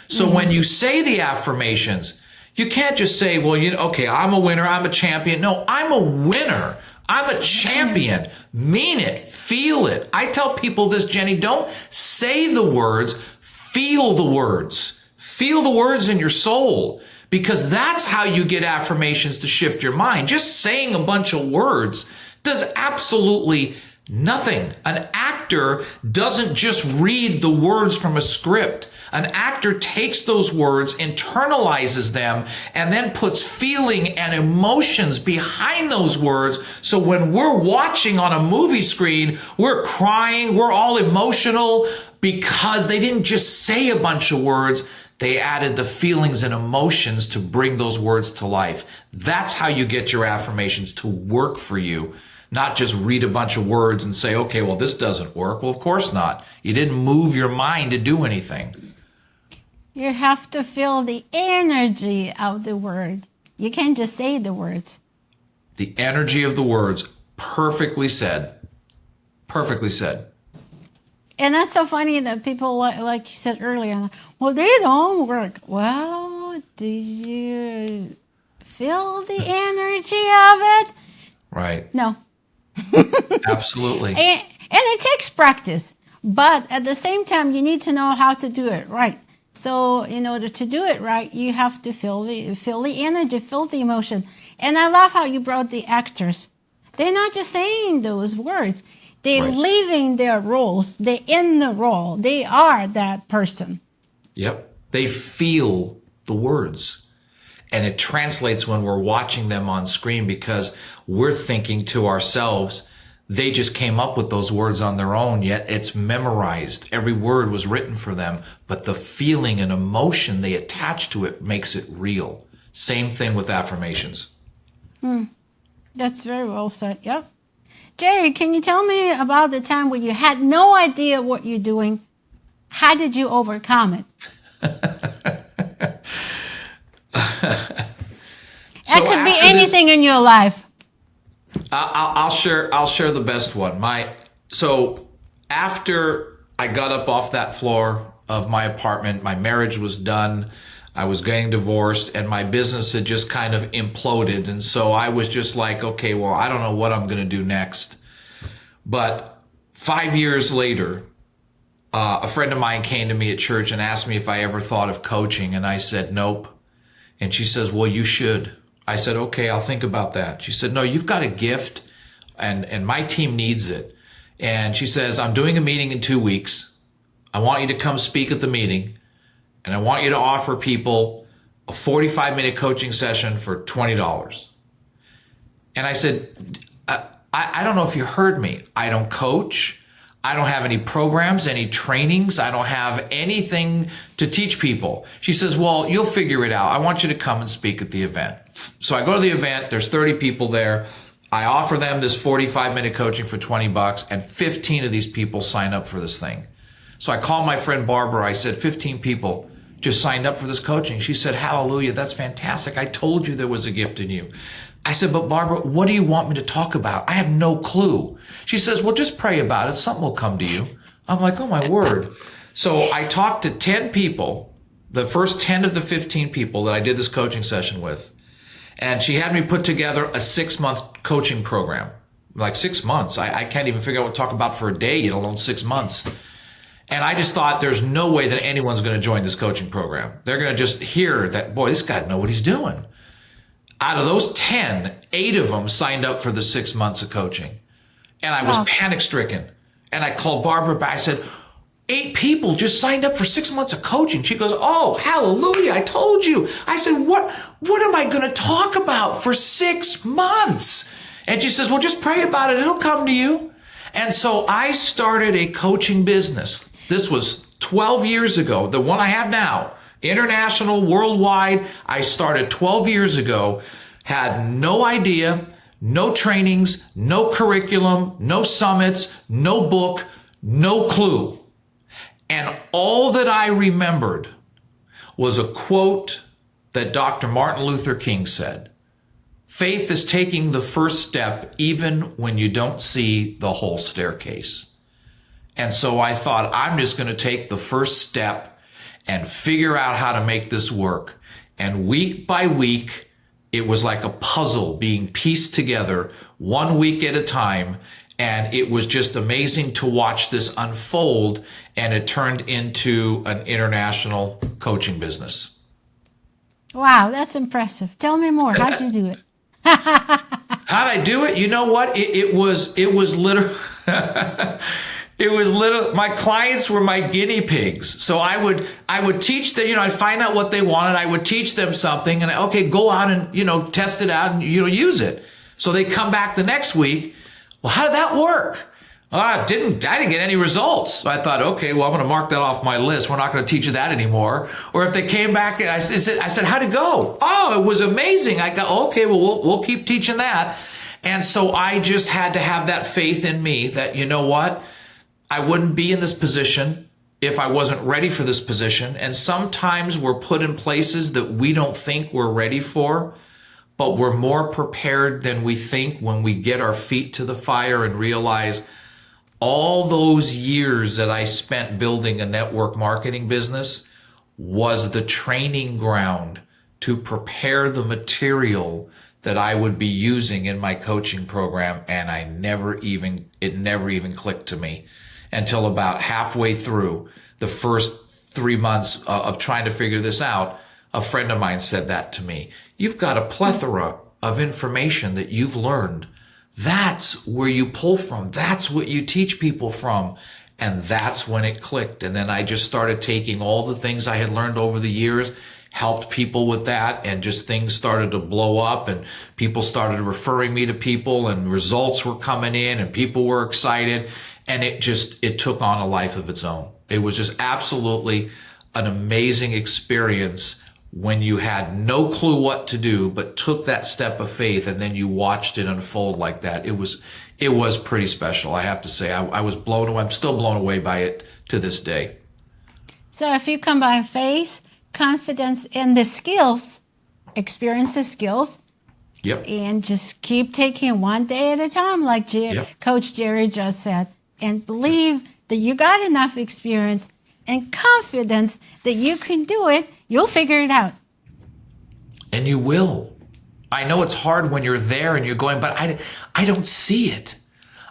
So when you say the affirmations, you can't just say, well, okay, I'm a winner, I'm a champion. No, I'm a winner. I'm a champion. Mean it. Feel it. I tell people this, Jenny, don't say the words, feel the words. Feel the words in your soul, because that's how you get affirmations to shift your mind. Just saying a bunch of words does absolutely nothing. An actor doesn't just read the words from a script. An actor takes those words, internalizes them, and then puts feeling and emotions behind those words. So when we're watching on a movie screen, we're crying, we're all emotional because they didn't just say a bunch of words. They added the feelings and emotions to bring those words to life. That's how you get your affirmations to work for you. Not just read a bunch of words and say, okay, well, this doesn't work. Well, of course not. You didn't move your mind to do anything. You have to feel the energy of the word. You can't just say the words. The energy of the words. Perfectly said. Perfectly said. And that's so funny that people, like you said earlier, well, they don't work. Well, do you feel the energy of it? Right. No. Absolutely. And it takes practice. But at the same time, you need to know how to do it right. So in order to do it right, you have to feel the energy, feel the emotion. And I love how you brought the actors. They're not just saying those words. They're Right. leaving their roles. They're in the role. They are that person. Yep. They feel the words. And it translates when we're watching them on screen because we're thinking to ourselves, they just came up with those words on their own, yet it's memorized. Every word was written for them, but the feeling and emotion they attach to it makes it real. Same thing with affirmations. That's very well said. Yep. Jerry, can you tell me about the time when you had no idea what you're doing? How did you overcome it? That could be anything in your life. I'll share the best one. So after I got up off that floor of my apartment, my marriage was done. I was getting divorced and my business had just kind of imploded. And so I was just like, okay, well, I don't know what I'm going to do next. But 5 years later, a friend of mine came to me at church and asked me if I ever thought of coaching. And I said, nope. And she says, well, you should. I said, okay, I'll think about that. She said, no, you've got a gift and my team needs it. And she says, I'm doing a meeting in 2 weeks. I want you to come speak at the meeting. And I want you to offer people a 45-minute coaching session for $20. And I said, I don't know if you heard me. I don't coach. I don't have any programs, any trainings. I don't have anything to teach people. She says, well, you'll figure it out. I want you to come and speak at the event. So I go to the event. There's 30 people there. I offer them this 45-minute coaching for $20, and 15 of these people sign up for this thing. So I called my friend Barbara. I said, 15 people just signed up for this coaching. She said, hallelujah, that's fantastic. I told you there was a gift in you. I said, but Barbara, what do you want me to talk about? I have no clue. She says, well, just pray about it. Something will come to you. I'm like, oh my word. So I talked to 10 people, the first 10 of the 15 people that I did this coaching session with. And she had me put together a 6-month coaching program. Like 6 months. I can't even figure out what to talk about for a day, let alone 6 months. And I just thought there's no way that anyone's going to join this coaching program. They're going to just hear that, boy, this guy knows what he's doing. Out of those 10, 8 of them signed up for the 6 months of coaching. And I was panic stricken. And I called Barbara back. I said, 8 people just signed up for 6 months of coaching. She goes, oh, hallelujah, I told you. I said, what am I going to talk about for 6 months? And she says, well, just pray about it. It'll come to you. And so I started a coaching business. This was 12 years ago, the one I have now, international, worldwide. I started 12 years ago, had no idea, no trainings, no curriculum, no summits, no book, no clue. And all that I remembered was a quote that Dr. Martin Luther King said. Faith is taking the first step even when you don't see the whole staircase. And so I thought, I'm just going to take the first step and figure out how to make this work. And week by week, it was like a puzzle being pieced together 1 week at a time. And it was just amazing to watch this unfold. And it turned into an international coaching business. Wow, that's impressive. Tell me more. How'd you do it? How'd I do it? You know what? It was literally, it was little, my clients were my guinea pigs. So I would teach them, I'd find out what they wanted. I would teach them something and okay, go out and, test it out and, use it. So they come back the next week. Well, how did that work? I didn't get any results. So I thought, okay, well, I'm going to mark that off my list. We're not going to teach you that anymore. Or if they came back and I said, how'd it go? Oh, it was amazing. I go, okay, well, we'll keep teaching that. And so I just had to have that faith in me that, you know what? I wouldn't be in this position if I wasn't ready for this position. And sometimes we're put in places that we don't think we're ready for, but we're more prepared than we think when we get our feet to the fire and realize all those years that I spent building a network marketing business was the training ground to prepare the material that I would be using in my coaching program. And it never even clicked to me until about halfway through the first 3 months of trying to figure this out. A friend of mine said that to me. You've got a plethora of information that you've learned. That's where you pull from. That's what you teach people from. And that's when it clicked. And then I just started taking all the things I had learned over the years, helped people with that, and just things started to blow up and people started referring me to people and results were coming in and people were excited. And it took on a life of its own. It was just absolutely an amazing experience when you had no clue what to do, but took that step of faith and then you watched it unfold like that. It was pretty special. I have to say, I was blown away. I'm still blown away by it to this day. So if you combine faith, confidence, and the skills, experience the skills, yep, and just keep taking one day at a time, like yep. Coach Jerry just said, and believe that you got enough experience and confidence that you can do it, you'll figure it out. And you will. I know it's hard when you're there and you're going, but I don't see it.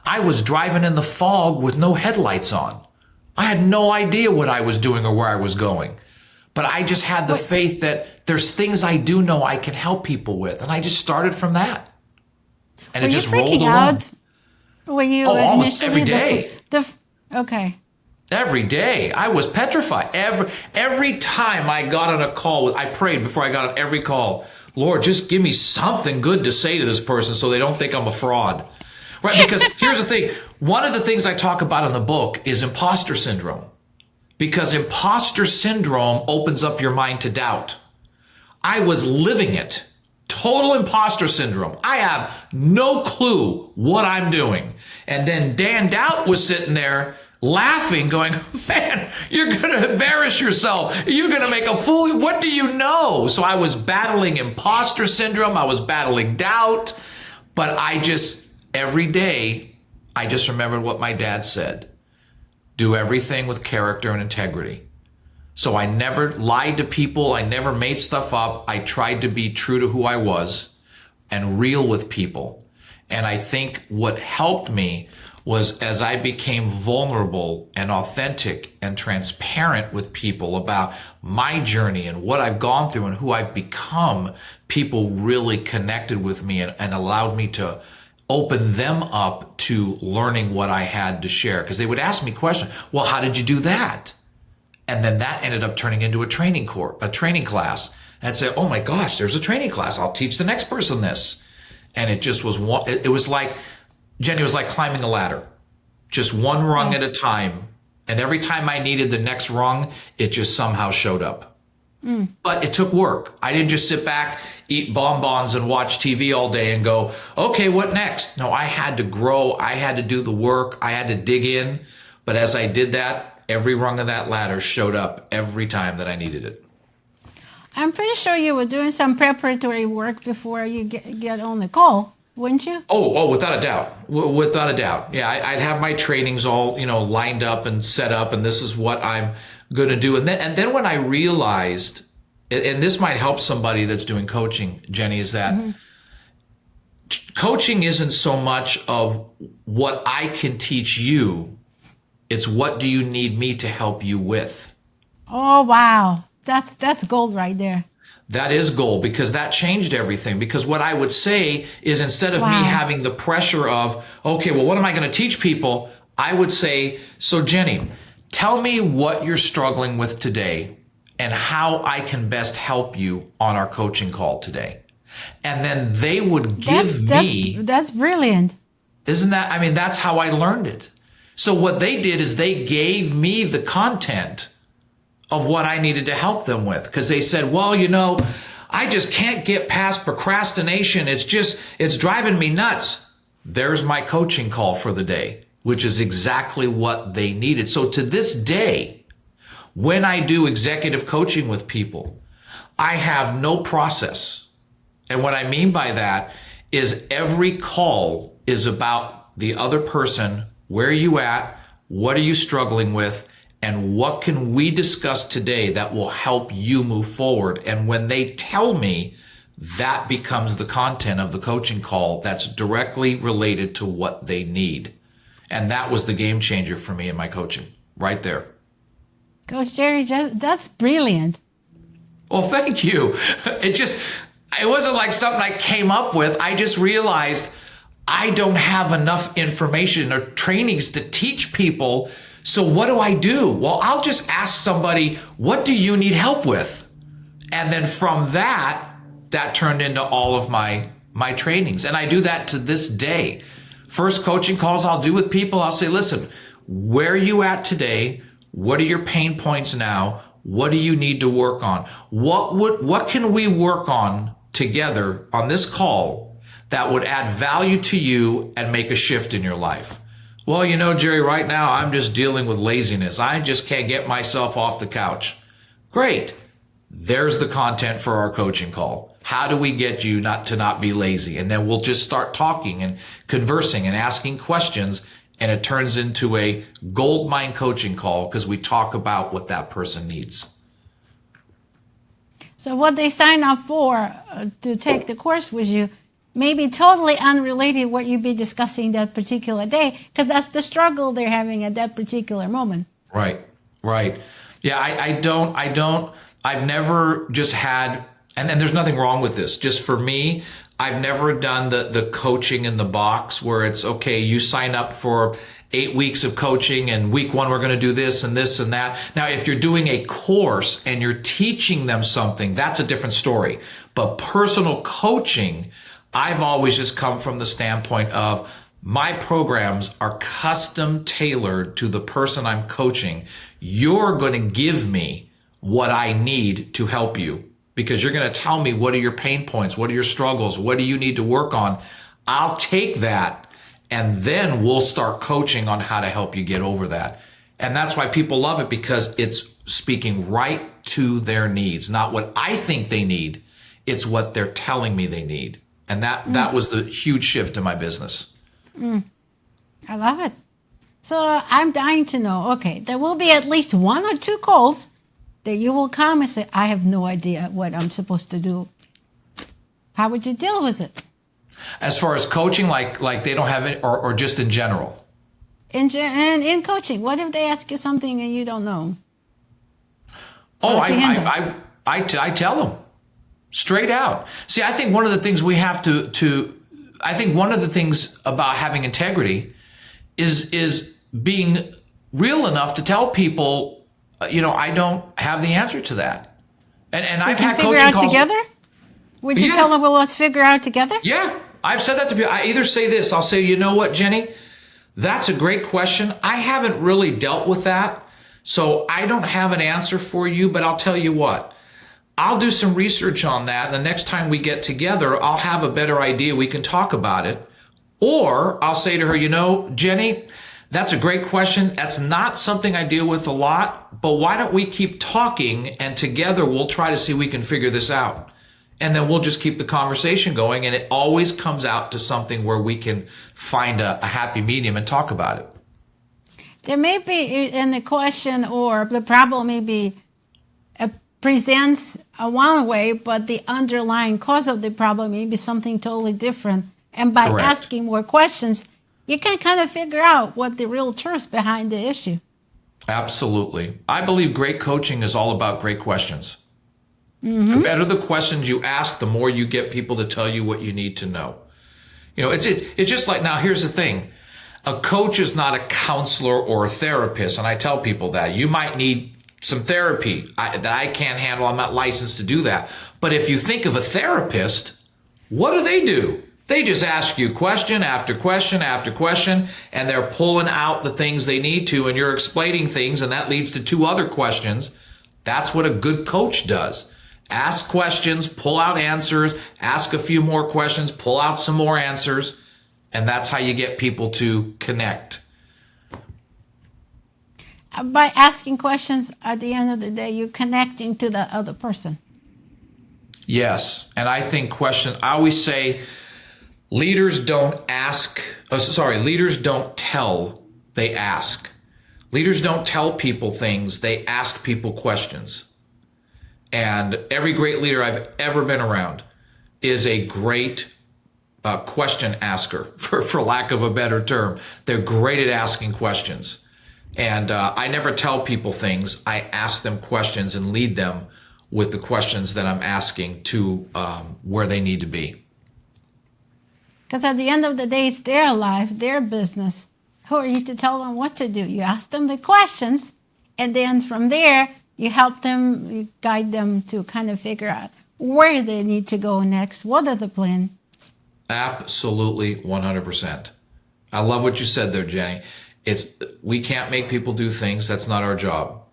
I was driving in the fog with no headlights on. I had no idea what I was doing or where I was going. But I just had the faith that there's things I do know I can help people with. And I just started from that. And it just rolled along. Were you initially every day. Okay. Every day. I was petrified. Every time I got on a call, I prayed before I got on every call, Lord, just give me something good to say to this person so they don't think I'm a fraud. Right? Because here's the thing. One of the things I talk about in the book is imposter syndrome. Because imposter syndrome opens up your mind to doubt. I was living it. Total imposter syndrome. I have no clue what I'm doing. And then Dan Doubt was sitting there laughing, going, man, you're going to embarrass yourself. You're going to make a fool. What do you know? So I was battling imposter syndrome. I was battling doubt. But every day, I just remembered what my dad said. Do everything with character and integrity. So I never lied to people. I never made stuff up. I tried to be true to who I was and real with people. And I think what helped me was as I became vulnerable and authentic and transparent with people about my journey and what I've gone through and who I've become, people really connected with me and allowed me to open them up to learning what I had to share. Because they would ask me questions. Well, how did you do that? And then that ended up turning into a training class. And I'd say, oh my gosh, there's a training class. I'll teach the next person this. And it just was it was like, Jenny, it was like climbing a ladder. Just one rung at a time. And every time I needed the next rung, it just somehow showed up. But it took work. I didn't just sit back, eat bonbons and watch TV all day and go, okay, what next? No, I had to grow. I had to do the work. I had to dig in. But as I did that, every rung of that ladder showed up every time that I needed it. I'm pretty sure you were doing some preparatory work before you get on the call, wouldn't you? Oh, without a doubt. Without a doubt. Yeah, I'd have my trainings all, lined up and set up, and this is what I'm going to do. And then when I realized, and this might help somebody that's doing coaching, Jenny, is that coaching isn't so much of what I can teach you. It's what do you need me to help you with? Oh, wow. That's gold right there. That is gold, because that changed everything. Because what I would say is, instead of me having the pressure of, okay, well, what am I going to teach people? I would say, so Jenny, tell me what you're struggling with today and how I can best help you on our coaching call today. And then they would give me. That's brilliant. Isn't that, I mean, that's how I learned it. So what they did is they gave me the content of what I needed to help them with. Because they said, well, you know, I just can't get past procrastination. It's driving me nuts. There's my coaching call for the day, which is exactly what they needed. So to this day, when I do executive coaching with people, I have no process. And what I mean by that is every call is about the other person. Where are you at? What are you struggling with? And what can we discuss today that will help you move forward? And when they tell me, that becomes the content of the coaching call that's directly related to what they need. And that was the game changer for me in my coaching, right there. Coach Jerry, that's brilliant. Well, thank you. It wasn't like something I came up with. I just realized I don't have enough information or trainings to teach people. So what do I do? Well, I'll just ask somebody, what do you need help with? And then from that turned into all of my trainings. And I do that to this day. First coaching calls I'll do with people, I'll say, listen, where are you at today? What are your pain points now? What do you need to work on? What can we work on together on this call that would add value to you and make a shift in your life? Well, you know, Jerry, right now I'm just dealing with laziness. I just can't get myself off the couch. Great. There's the content for our coaching call. How do we get you not be lazy? And then we'll just start talking and conversing and asking questions. And it turns into a gold mine coaching call because we talk about what that person needs. So what they sign up for to take the course with you may be totally unrelated what you'd be discussing that particular day, because that's the struggle they're having at that particular moment. Right. Yeah, I've never just had, and there's nothing wrong with this. Just for me, I've never done the coaching in the box where it's, okay, you sign up for 8 weeks of coaching and week 1, we're going to do this and this and that. Now, if you're doing a course and you're teaching them something, that's a different story. But personal coaching, I've always just come from the standpoint of my programs are custom tailored to the person I'm coaching. You're going to give me what I need to help you, because you're going to tell me what are your pain points, what are your struggles, what do you need to work on. I'll take that, and then we'll start coaching on how to help you get over that. And that's why people love it, because it's speaking right to their needs, not what I think they need. It's what they're telling me they need. And that was the huge shift in my business. I love it. So I'm dying to know, okay, there will be at least 1 or 2 calls that you will come and say, I have no idea what I'm supposed to do. How would you deal with it? As far as coaching, like they don't have it, or just in general? In coaching, what if they ask you something and you don't know? Oh, I tell them straight out. See, I think one of the things we have I think one of the things about having integrity is being real enough to tell people, I don't have the answer to that. And I've had coaching calls. Together? Would you tell them, well, let's figure out together? Yeah, I've said that to people. I either say this, I'll say, you know what, Jenny, that's a great question. I haven't really dealt with that, so I don't have an answer for you, but I'll tell you what. I'll do some research on that. And the next time we get together, I'll have a better idea. We can talk about it. Or I'll say to her, Jenny, that's a great question. That's not something I deal with a lot, but why don't we keep talking, and together we'll try to see if we can figure this out. And then we'll just keep the conversation going. And it always comes out to something where we can find a happy medium and talk about it. There may be in the question, or the problem may be presents one way, but the underlying cause of the problem may be something totally different. And by asking more questions, you can kind of figure out what the real truth behind the issue. Absolutely. I believe great coaching is all about great questions. The better the questions you ask, the more you get people to tell you what you need to know. It's just like, now here's the thing. A coach is not a counselor or a therapist. And I tell people that you might need some therapy that I can't handle. I'm not licensed to do that. But if you think of a therapist, what do? They just ask you question after question after question, and they're pulling out the things they need to, and you're explaining things, and that leads to 2 other questions. That's what a good coach does. Ask questions, pull out answers, ask a few more questions, pull out some more answers, and that's how you get people to connect. By asking questions, at the end of the day, you're connecting to the other person. Yes, and I think I always say leaders don't leaders don't tell, they ask. Leaders don't tell people things, they ask people questions. And every great leader I've ever been around is a great question asker, for lack of a better term. They're great at asking questions. And I never tell people things. I ask them questions and lead them with the questions that I'm asking to where they need to be. Because at the end of the day, it's their life, their business. Who are you to tell them what to do? You ask them the questions, and then from there, you help them, you guide them to kind of figure out where they need to go next. What are the plan? Absolutely, 100%. I love what you said there, Jenny. We can't make people do things. That's not our job.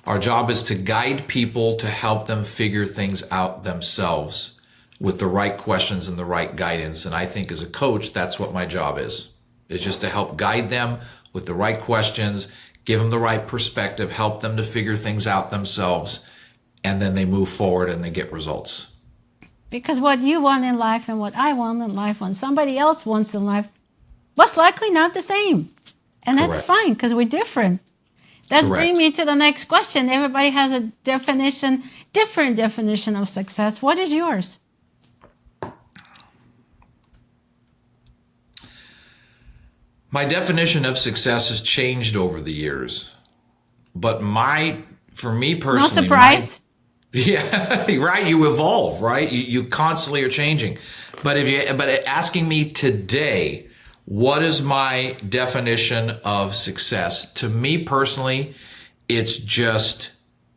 Our job is to guide people, to help them figure things out themselves with the right questions and the right guidance. And I think as a coach, that's what my job is just to help guide them with the right questions, give them the right perspective, help them to figure things out themselves, and then they move forward and they get results. Because what you want in life and what I want in life, when somebody else wants in life, most likely not the same. And that's Correct. fine, because we're different. That Correct. brings me to the next question. Everybody has a different definition of success. What is yours? My definition of success has changed over the years. But for me personally... No surprise. Yeah, right. You evolve, right? You constantly are changing. But asking me today, what is my definition of success? To me personally, it's just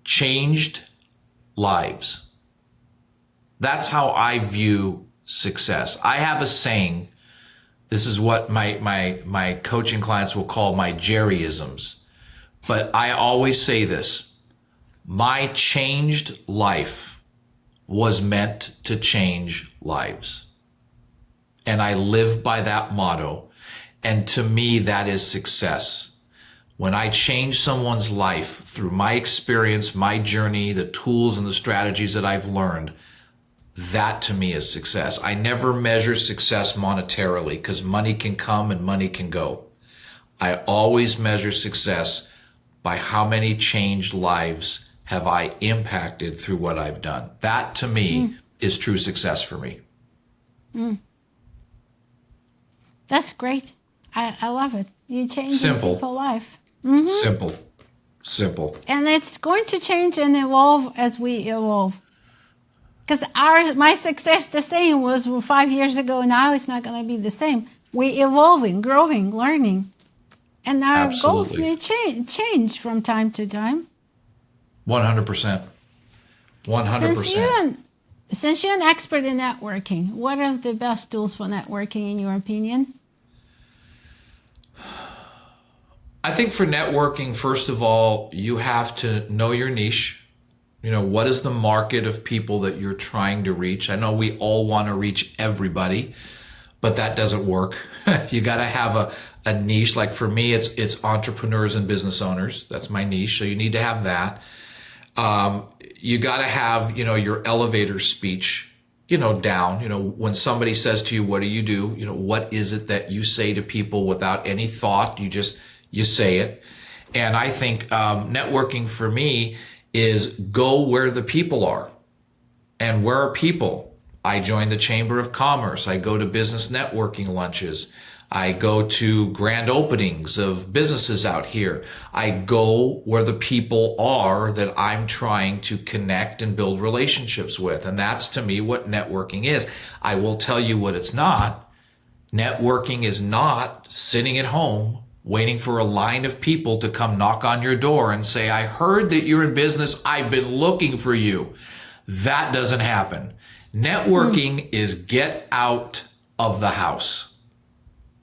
changed lives. That's how I view success. I have a saying. This is what my coaching clients will call my Jerryisms. But I always say this: my changed life was meant to change lives. And I live by that motto. And to me, that is success. When I change someone's life through my experience, my journey, the tools and the strategies that I've learned, that to me is success. I never measure success monetarily, because money can come and money can go. I always measure success by how many changed lives have I impacted through what I've done. That to me is true success for me. That's great. I love it. You change people's life. Simple. And it's going to change and evolve as we evolve. Because my success the same was 5 years ago. Now it's not going to be the same. We're evolving, growing, learning. And our goals may change from time to time. 100%. 100%. Since you're an expert in networking, what are the best tools for networking in your opinion? I think for networking, first of all, you have to know your niche. What is the market of people that you're trying to reach? I know we all want to reach everybody, but that doesn't work. You got to have a niche. Like for me, it's entrepreneurs and business owners. That's my niche. So you need to have that. You got to have, your elevator speech, down. When somebody says to you, what do you do? What is it that you say to people without any thought? You say it. And I think networking for me is go where the people are. And where are people? I join the Chamber of Commerce. I go to business networking lunches. I go to grand openings of businesses out here. I go where the people are that I'm trying to connect and build relationships with. And that's to me what networking is. I will tell you what it's not. Networking is not sitting at home waiting for a line of people to come knock on your door and say, I heard that you're in business. I've been looking for you. That doesn't happen. Networking is get out of the house.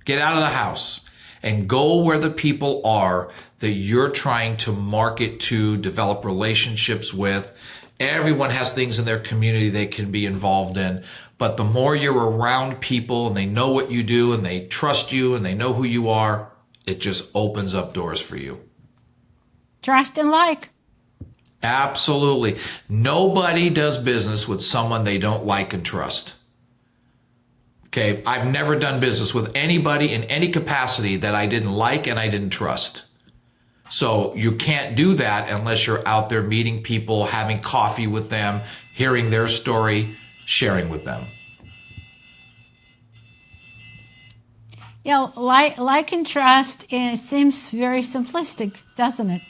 Get out of the house and go where the people are that you're trying to market to, develop relationships with. Everyone has things in their community they can be involved in. But the more you're around people and they know what you do and they trust you and they know who you are, it just opens up doors for you. Trust and like. Absolutely. Nobody does business with someone they don't like and trust. Okay, I've never done business with anybody in any capacity that I didn't like and I didn't trust. So you can't do that unless you're out there meeting people, having coffee with them, hearing their story, sharing with them. Yeah, like and trust, it seems very simplistic, doesn't it?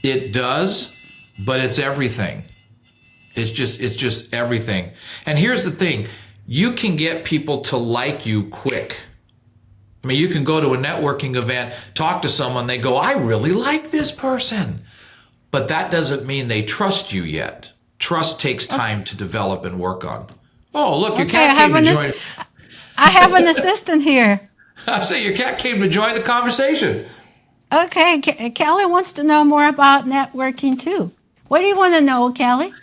It does, but it's everything. It's just everything. And here's the thing. You can get people to like you quick. I mean, you can go to a networking event, talk to someone, they go, I really like this person. But that doesn't mean they trust you yet. Trust takes time to develop and work on. Oh, look, your cat came to join. I have an assistant here. I say your cat came to join the conversation. Okay, Kelly wants to know more about networking too. What do you want to know, Kelly?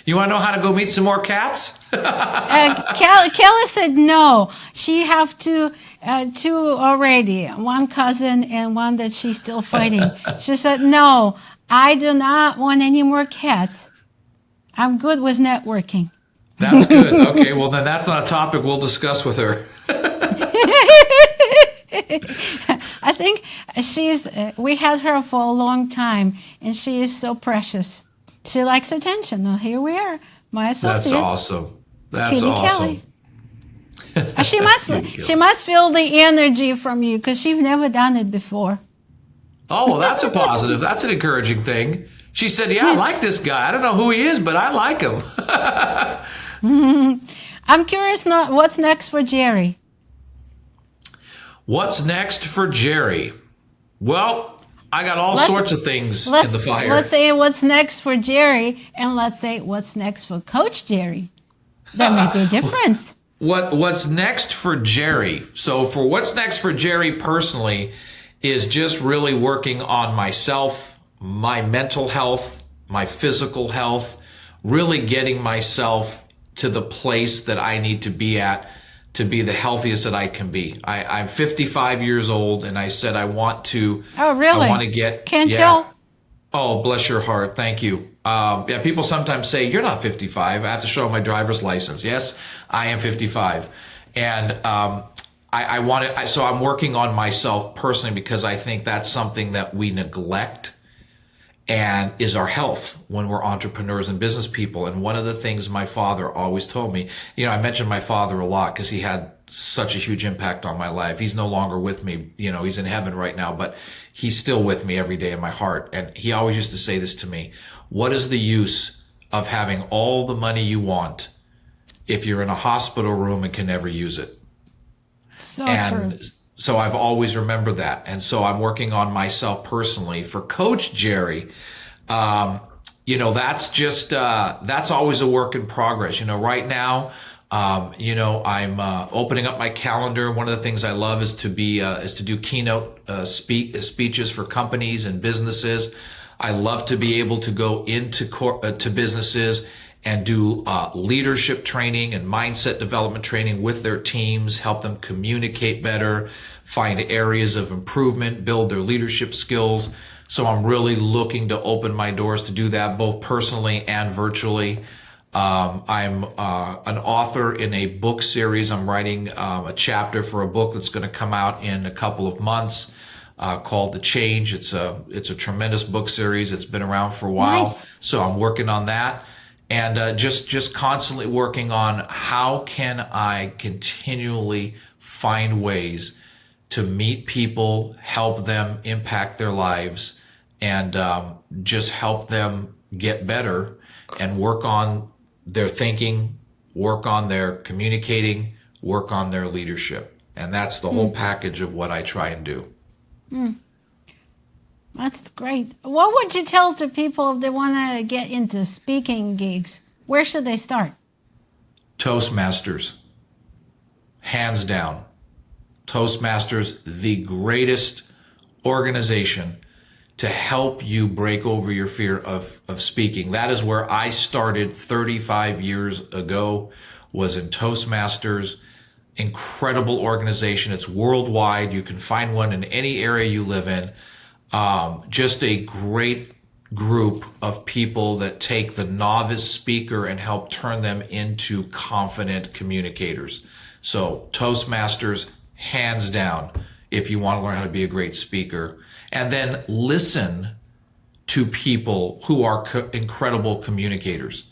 You want to know how to go meet some more cats? Kelly said no. She have two already, one cousin and one that she's still fighting. She said, no, I do not want any more cats. I'm good with networking. That's good. Okay, well then that's not a topic we'll discuss with her. I think we had her for a long time, and she is so precious. She likes attention. Now here we are, my associate. That's awesome. That's Katie awesome. Kelly. She must feel the energy from you because she's never done it before. Oh, well, that's a positive. That's an encouraging thing. She said, yeah, I like this guy. I don't know who he is, but I like him. I'm curious what's next for Jerry. What's next for Jerry? Well, I got all sorts of things in the fire. Let's say what's next for Jerry, and let's say what's next for Coach Jerry. There may be a difference. What's next for Jerry? So for what's next for Jerry personally is just really working on myself, my mental health, my physical health, really getting myself to the place that I need to be at to be the healthiest that I can be. I'm 55 years old, and I said I want to. Oh, really? I want to get. Can't tell. Oh, bless your heart. Thank you. Yeah, people sometimes say, you're not 55. I have to show my driver's license. Yes, I am 55. And I want to, so I'm working on myself personally because I think that's something that we neglect and is our health when we're entrepreneurs and business people. And one of the things my father always told me, I mentioned my father a lot because he had such a huge impact on my life. He's no longer with me. He's in heaven right now, but he's still with me every day in my heart. And he always used to say this to me: what is the use of having all the money you want if you're in a hospital room and can never use it? So true. So I've always remembered that. And so I'm working on myself personally. For Coach Jerry, that's just, that's always a work in progress. Right now, I'm opening up my calendar. One of the things I love is to do keynote speeches for companies and businesses. I love to be able to go into to businesses and do leadership training and mindset development training with their teams, help them communicate better, find areas of improvement, build their leadership skills. So I'm really looking to open my doors to do that, both personally and virtually. I'm an author in a book series. I'm writing a chapter for a book that's going to come out in a couple of months called The Change. It's a tremendous book series. It's been around for a while. Nice. So I'm working on that. and just constantly working on how can I continually find ways to meet people, help them impact their lives, and just help them get better and work on their thinking, work on their communicating, work on their leadership. And that's the whole package of what I try and do. That's great. What would you tell to people if they want to get into speaking gigs? Where should they start? Toastmasters. Hands down. Toastmasters, the greatest organization to help you break over your fear of speaking. That is where I started 35 years ago, was in Toastmasters. Incredible organization. It's worldwide. You can find one in any area you live in. Just a great group of people that take the novice speaker and help turn them into confident communicators. So Toastmasters, hands down, if you want to learn how to be a great speaker. And then listen to people who are incredible communicators.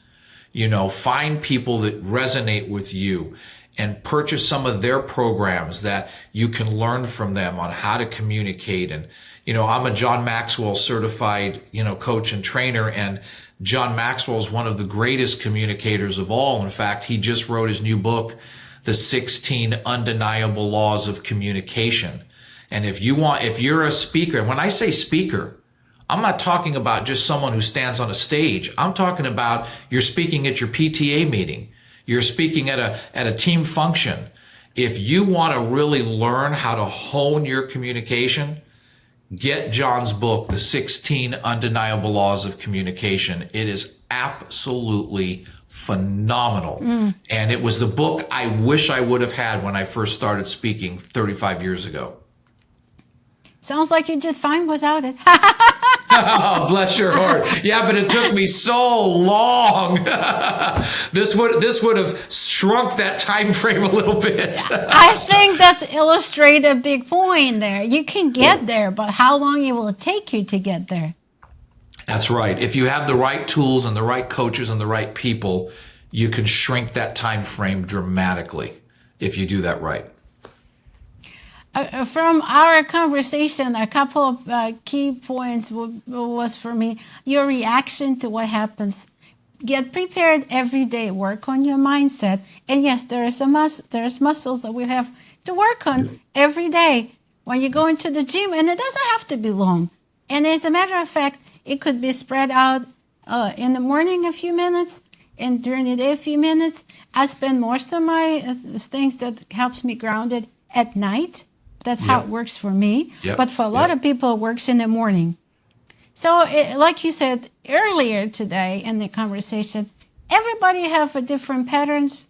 You know, find people that resonate with you and purchase some of their programs that you can learn from them on how to communicate. And, you know, I'm a John Maxwell certified, coach and trainer, and John Maxwell is one of the greatest communicators of all. In fact, he just wrote his new book, The 16 Undeniable Laws of Communication. And if you're a speaker, and when I say speaker, I'm not talking about just someone who stands on a stage. I'm talking about you're speaking at your PTA meeting. You're speaking at a team function. If you want to really learn how to hone your communication, get John's book, The 16 Undeniable Laws of Communication. It is absolutely phenomenal. And it was the book I wish I would have had when I first started speaking 35 years ago. Sounds like you did fine without it. Oh, bless your heart. Yeah, but it took me so long. This would have shrunk that time frame a little bit. I think that's illustrate a big point there. You can get there, but how long it will take you to get there? That's right. If you have the right tools and the right coaches and the right people, you can shrink that time frame dramatically if you do that right. From our conversation, a couple of key points was for me, your reaction to what happens. Get prepared every day. Work on your mindset. And yes, there's muscles that we have to work on every day. When you go into the gym, and it doesn't have to be long. And as a matter of fact, it could be spread out in the morning a few minutes, and during the day a few minutes. I spend most of my things that helps me grounded at night. That's how it works for me. But for a lot of people, it works in the morning. So like you said earlier today in the conversation, everybody have a different patterns.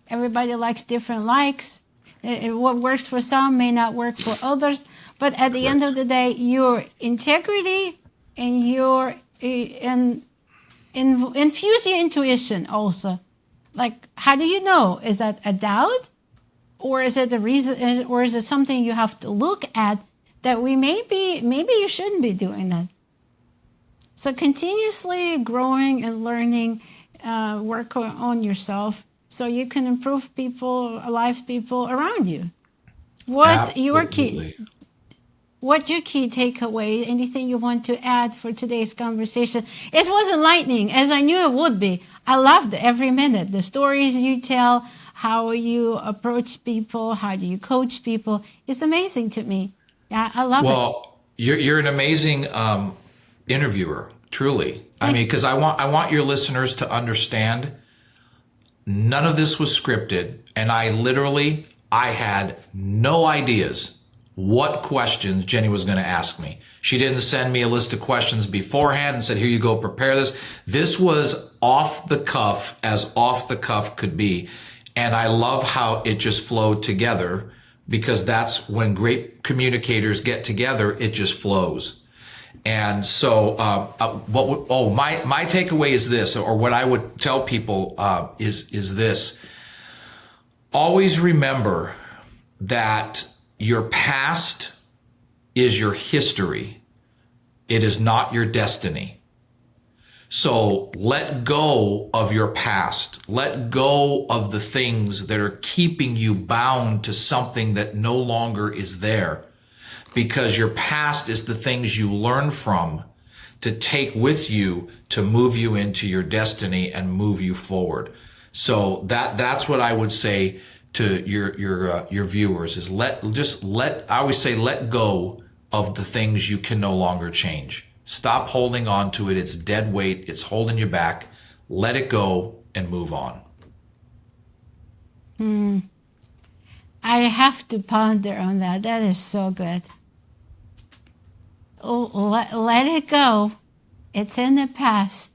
Everybody likes different likes. What works for some may not work for others. But at the end of the day, your integrity and your infuse your intuition also. Like, how do you know? Is that a doubt? Or is it a reason, or is it something you have to look at that maybe you shouldn't be doing that? So continuously growing and learning, work on yourself so you can improve people around you. What your key takeaway, anything you want to add for today's conversation? It was enlightening, as I knew it would be. I loved every minute, the stories you tell, how you approach people, how do you coach people. It's amazing to me. Yeah, I love it. Well, you're an amazing interviewer, truly. I mean, because I want your listeners to understand none of this was scripted, and I had no ideas what questions Jenny was going to ask me. She didn't send me a list of questions beforehand and said, here you go, prepare this. This was off the cuff, as off the cuff could be. And I love how it just flowed together, because that's when great communicators get together, it just flows. And so my takeaway is this, or what I would tell people is this. Always remember that your past is your history. It is not your destiny. So let go of your past. Let go of the things that are keeping you bound to something that no longer is there. Because your past is the things you learn from to take with you to move you into your destiny and move you forward. So that's what I would say to your viewers is I always say let go of the things you can no longer change. Stop holding on to it. It's dead weight. It's holding you back. Let it go and move on. I have to ponder on that. That is so good. Let it go. It's in the past.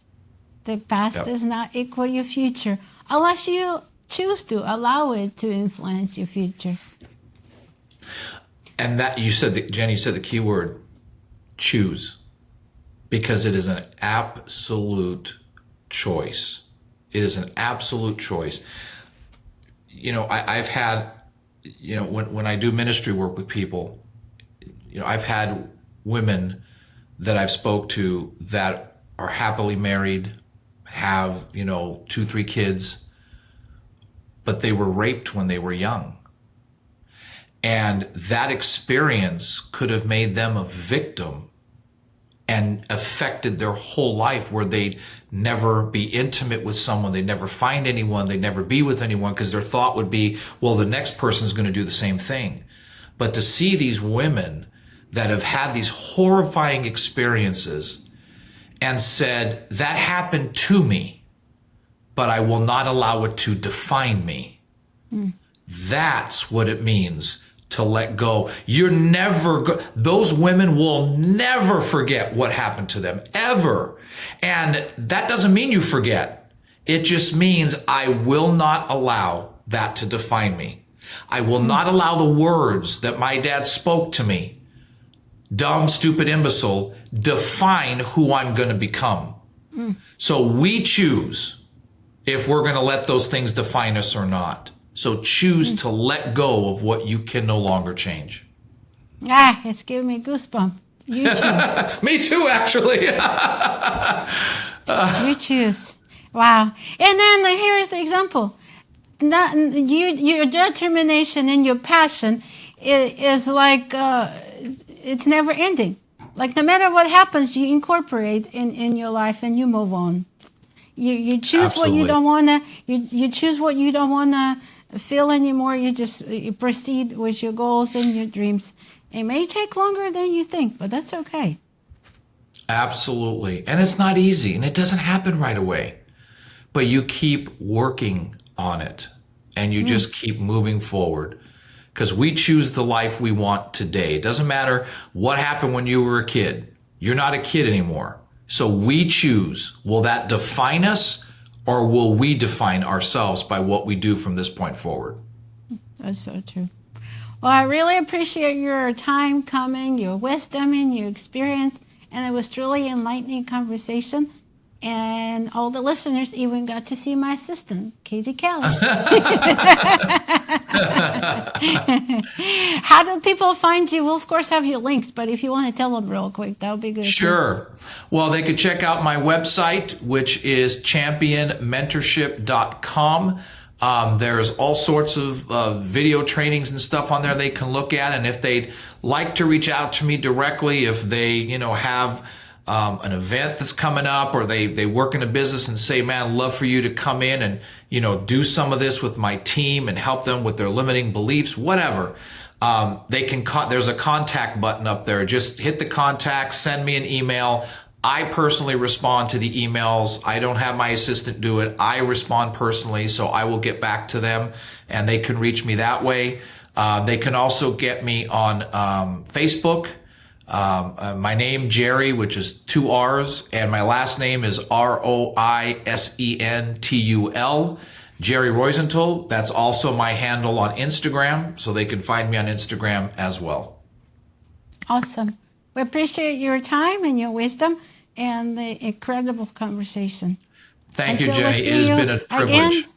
The past Yep. does not equal your future unless you choose to allow it to influence your future. And that Jenny, you said the key word, choose, because it is an absolute choice. It is an absolute choice. I've had, when I do ministry work with people, I've had women that I've spoke to that are happily married, have, 2-3 kids, but they were raped when they were young. And that experience could have made them a victim and affected their whole life, where they'd never be intimate with someone, they'd never find anyone, they'd never be with anyone, because their thought would be, well, the next person's going to do the same thing. But to see these women that have had these horrifying experiences and said, that happened to me, but I will not allow it to define me. That's what it means to let go. Those women will never forget what happened to them, ever. And that doesn't mean you forget. It just means I will not allow that to define me. I will not allow the words that my dad spoke to me, dumb, stupid, imbecile, define who I'm going to become. So we choose if we're going to let those things define us or not. So choose to let go of what you can no longer change. It's giving me goosebumps. You choose. Me too, actually. You choose. Wow. And then here's the example. Your determination and your passion is like, it's never ending. Like no matter what happens, you incorporate in your life and you move on. You choose Absolutely. what you don't want to, you choose what you don't want to feel anymore. You proceed with your goals and your dreams. It may take longer than you think, but that's okay. Absolutely. And it's not easy, and it doesn't happen right away. But you keep working on it, and you just keep moving forward. Because we choose the life we want today. It doesn't matter what happened when you were a kid. You're not a kid anymore. So we choose. Will that define us, or will we define ourselves by what we do from this point forward? That's so true. Well, I really appreciate your time coming, your wisdom and your experience. And it was truly an enlightening conversation. And all the listeners even got to see my assistant, Katie Kelly. How do people find you? We'll, of course, have your links, but if you want to tell them real quick, that would be good. Sure. Well, they could check out my website, which is championmentorship.com. There's all sorts of video trainings and stuff on there they can look at. And if they'd like to reach out to me directly, if they, have an event that's coming up, or they work in a business and say, man, I'd love for you to come in and, do some of this with my team and help them with their limiting beliefs, whatever. There's a contact button up there. Just hit the contact, send me an email. I personally respond to the emails. I don't have my assistant do it. I respond personally, so I will get back to them and they can reach me that way. They can also get me on Facebook. My name, Jerry, which is 2 R's, and my last name is Roisentul, Jerry Roisentul. That's also my handle on Instagram, so they can find me on Instagram as well. Awesome. We appreciate your time and your wisdom and the incredible conversation. Thank you, Jenny. It has been a privilege.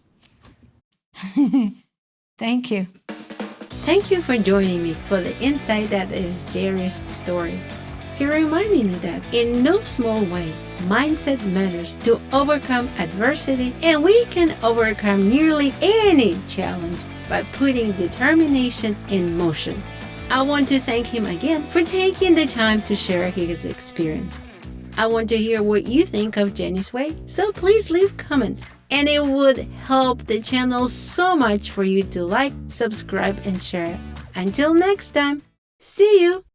Thank you. Thank you for joining me for the insight that is Jerry's story. He reminded me that in no small way, mindset matters to overcome adversity, and we can overcome nearly any challenge by putting determination in motion. I want to thank him again for taking the time to share his experience. I want to hear what you think of Jenny's Way, so please leave comments. And it would help the channel so much for you to like, subscribe, and share. Until next time, see you!